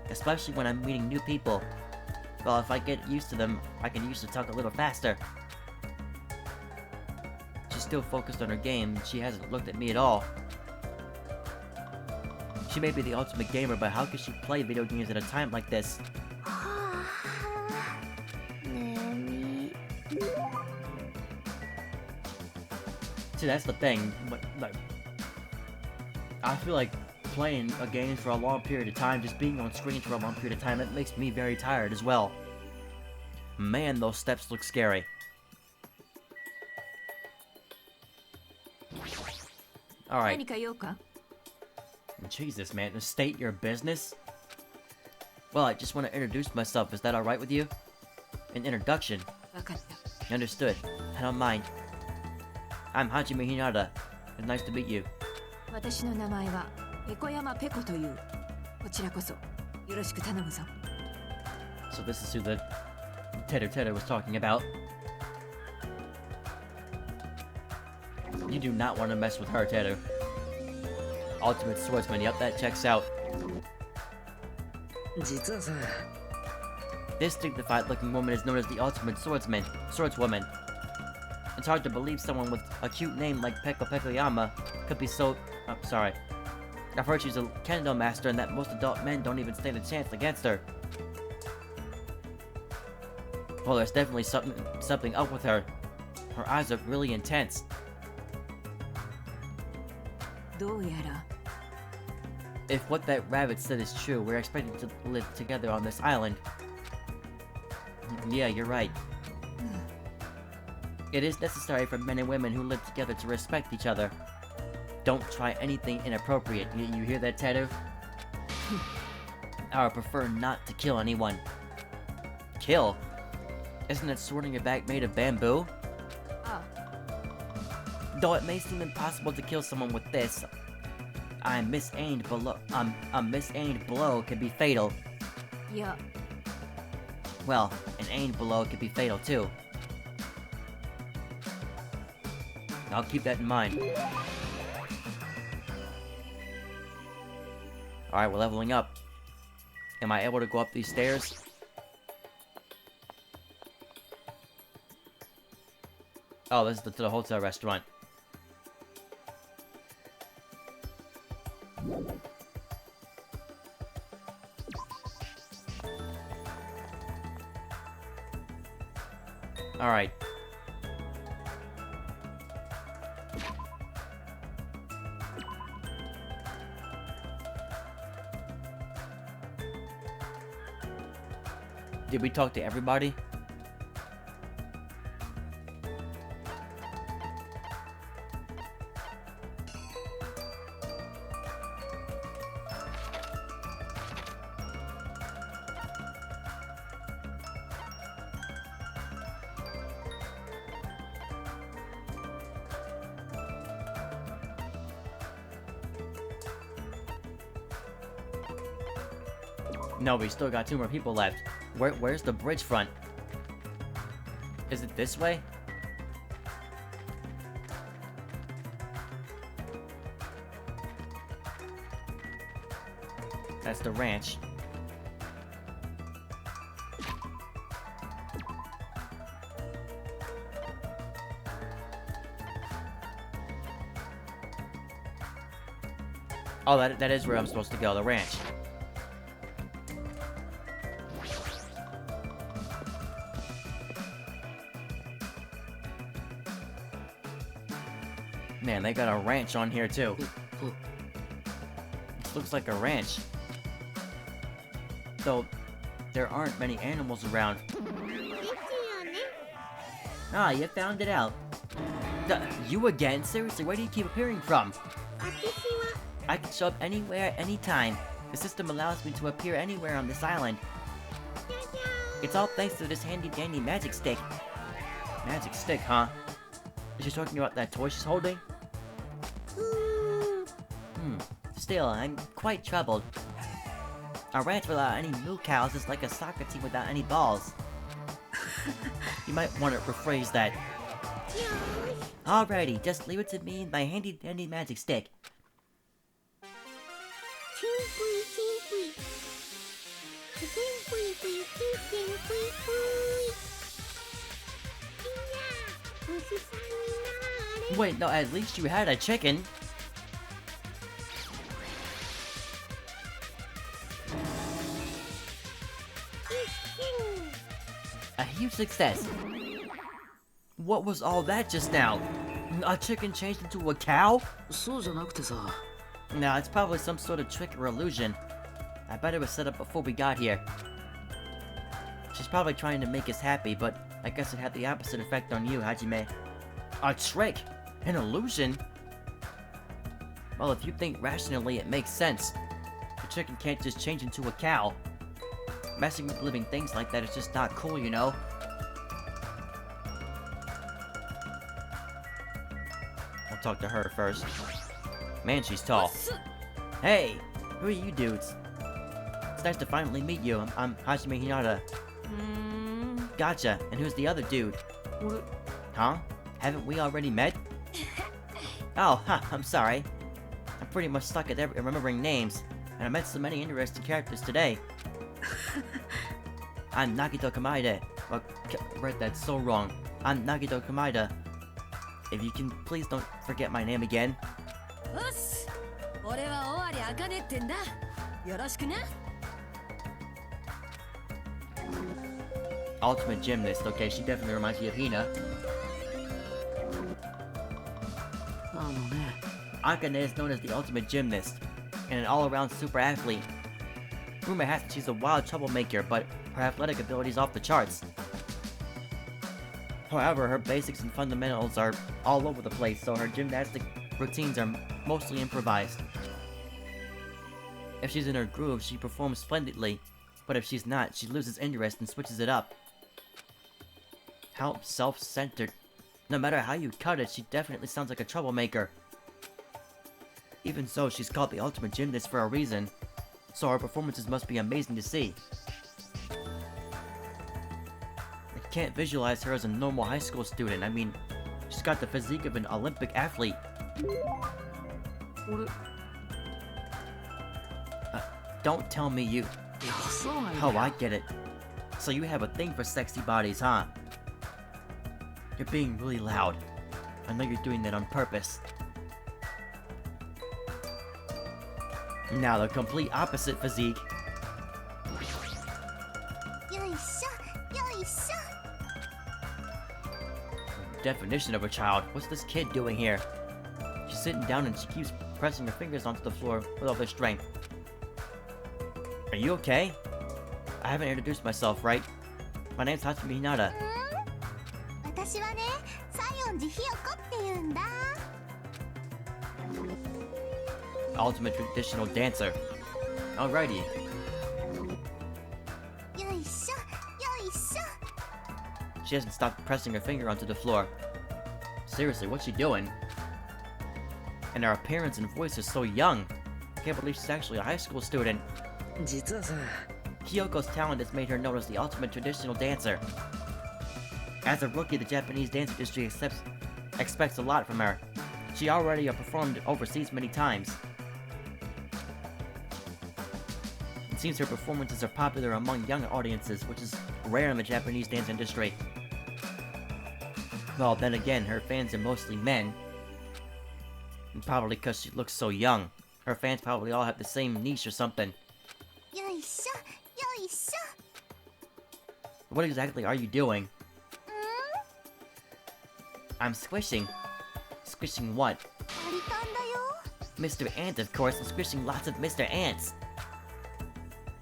Especially when I'm meeting new people. Well, if I get used to them, I can usually talk a little faster. She's still focused on her game, and she hasn't looked at me at all. She may be the ultimate gamer, but how could she play video games at a time like this? はあ眠い See, that's the thing. Like, I feel like playing a game for a long period of time, just being on screen for a long period of time, it makes me very tired as well. Man, those steps look scary. Alright. 何か用か Jesus, man, to state your business? Well, I just want to introduce myself. Is that alright with you? An introduction. 分かった Understood. I don't mind. I'm Hajime Hinata. It's nice to meet you. 私の名前はペコ山ペコというこちらこそよろしく頼むぞ So this is who the Tetter was talking about. You do not want to mess with her, Tetter. Ultimate Swordsman, yep, that checks out. 実はさ This dignified-looking woman is known as the Ultimate Swordswoman. It's hard to believe someone with a cute name like Peko Pekoyama could be so... Oh, sorry. I've heard she's a kendo master and that most adult men don't even stand a chance against her. Well, there's definitely something up with her. Her eyes are really intense. どうやら If what that rabbit said is true, we're expected to live together on this island. Yeah, you're right. It is necessary for men and women who live together to respect each other. Don't try anything inappropriate. You hear that, Teru? I would prefer not to kill anyone. Kill? Isn't that sword in your back made of bamboo? あ Though it may seem impossible to kill someone with this, a misaimed blow can be fatal. いや Well, an aimed blow can be fatal too. I'll keep that in mind. Alright, we're leveling up. Am I able to go up these stairs? Oh, this is to the hotel restaurant. Alright. Did we talk to everybody? No, we still got 2 more people left. Where's the bridge front? Is it this way? That's the ranch. Oh, that is where I'm supposed to go, the ranch. Man, they got a ranch on here too. This looks like a ranch. Though, there aren't many animals around. ですよね。 Ah, you found it out. You again? Seriously, where do you keep appearing from? 私は I can show up anywhere, anytime. The system allows me to appear anywhere on this island. じゃじゃ It's all thanks to this handy-dandy magic stick. Magic stick, huh? Is she talking about that toy she's holding? ーん。 Still, I'm quite troubled. A ranch without any moo cows is like a soccer team without any balls. You might want to rephrase that. よーし。 Alrighty, just leave it to me and my handy-dandy magic stick. チンプイチンプイ。チンプイプイチンチンプイプイ。いや、虫さんになれ。 Wait, no, at least you had a chicken. A huge success. What was all that just now? A chicken changed into a cow? そうじゃなくてさ、 No, it's probably some sort of trick or illusion. I bet it was set up before we got here. She's probably trying to make us happy, but I guess it had the opposite effect on you, Hajime. A trick? An illusion? Well, if you think rationally, it makes sense. The chicken can't just change into a cow. Messing with living things like that is just not cool, you know? I'll talk to her first. Man, she's tall. Hey! Who are you dudes? It's nice to finally meet you. I'm Hajime Hinata. Gotcha. And who's the other dude? 俺 Huh? Haven't we already met? Oh, huh, I'm sorry. I'm pretty much stuck at remembering names, and I met so many interesting characters today. I'm Nagito Kamaida. Well, read that so wrong. I'm Nagito Kamaida. If you can, please don't forget my name again. よし、俺は尾張茜ってんだ。よろしくな。 Ultimate gymnast. Okay, she definitely reminds me of Hina. あのね、 Akane is known as the ultimate gymnast, and an all-around super athlete. Rumor has it she's a wild troublemaker, but her athletic ability is off the charts. However, her basics and fundamentals are all over the place, so her gymnastic routines are mostly improvised. If she's in her groove, she performs splendidly, but if she's not, she loses interest and switches it up. How self-centered. No matter how you cut it, she definitely sounds like a troublemaker. Even so, she's called the ultimate gymnast for a reason, so her performances must be amazing to see. I can't visualize her as a normal high school student. I mean, she's got the physique of an Olympic athlete. 俺、い Don't tell me you... や、そうなんだ Oh, よ。 I get it. So you have a thing for sexy bodies, huh? You're being really loud. I know you're doing that on purpose. Now the complete opposite physique. よいしょよいしょ Definition of a child. What's this kid doing here? She's sitting down and she keeps pressing her fingers onto the floor with all her strength. Are you okay? I haven't introduced myself, right? My name's Hajime Hinata. 私はね西園寺ひよこって言うんだ Ultimate traditional dancer. Alrighty. よいしょよいしょ She hasn't stopped pressing her finger onto the floor. Seriously, what's she doing? And her appearance and voice is so young. I can't believe she's actually a high school student. 実はさ、Kyoko's talent has made her known as the ultimate traditional dancer. As a rookie, the Japanese dance industry expects a lot from her. She already performed overseas many times. It seems her performances are popular among young audiences, which is rare in the Japanese dance industry. Well, then again, her fans are mostly men. And probably because she looks so young. Her fans probably all have the same niche or something. よいしょよいし What exactly are you doing? ょ I'm squishing. Squishing what? アリタンだよ Mr. Ant, of course. I'm squishing lots of Mr. Ants.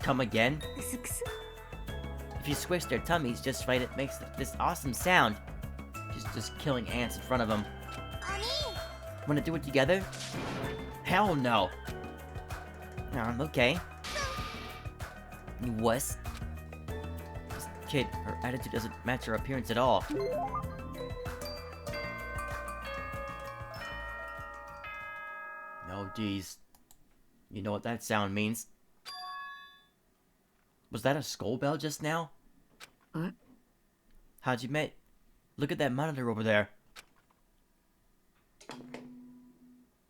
Come again? クスクス If you squish their tummies just right, it makes this awesome sound. She's just killing ants in front of them. アニ Wanna do it together? Hell no. Okay. You wuss. This kid, her attitude doesn't match her appearance at all. No, geez. You know what that sound means. Was that a skull bell just now? What? How'd you met? Look at that monitor over there.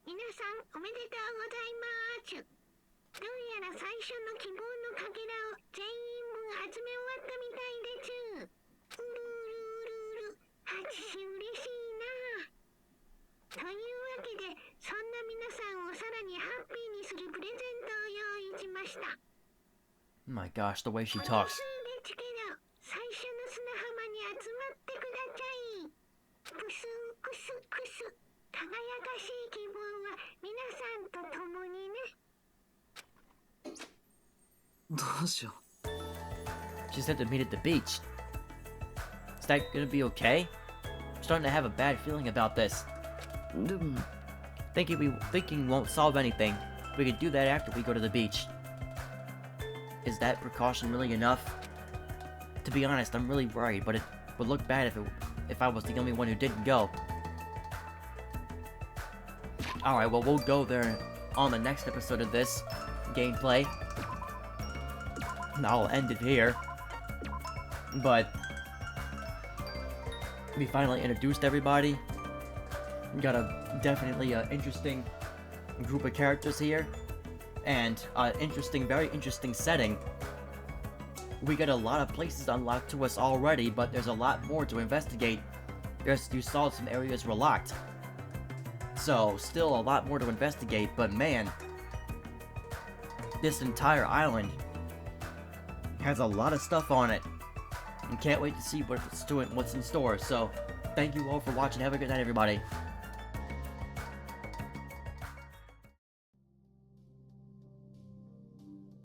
皆さんおめでとうございますどうやら最初の希望のかけらを全員分集め終わったみたいですうるうるうるうる拍手嬉しいなというわけでそんな皆さんをさらにハッピーにするプレゼントを用意しました Oh my gosh, the way she お手 talks. 数ですけど最初の砂浜に集まってくださいブスクスクス輝かしい希望は皆さんと共にねどうしよ She said to meet at the beach. Is that gonna be okay? I'm starting to have a bad feeling about this. う。でも Thinking won't solve anything. We could do that after we go to the beach. Is that precaution really enough? To be honest, I'm really worried, but it would look bad if I was the only one who didn't go. Alright, well, we'll go there on the next episode of this gameplay. And I'll end it here. But we finally introduced everybody. We got a definitely interesting group of characters here. And very interesting setting. We got a lot of places unlocked to us already, but there's a lot more to investigate. You saw some areas were locked. So, still a lot more to investigate, but man, this entire island has a lot of stuff on it. And can't wait to see what's in store. So, thank you all for watching. Have a good night, everybody.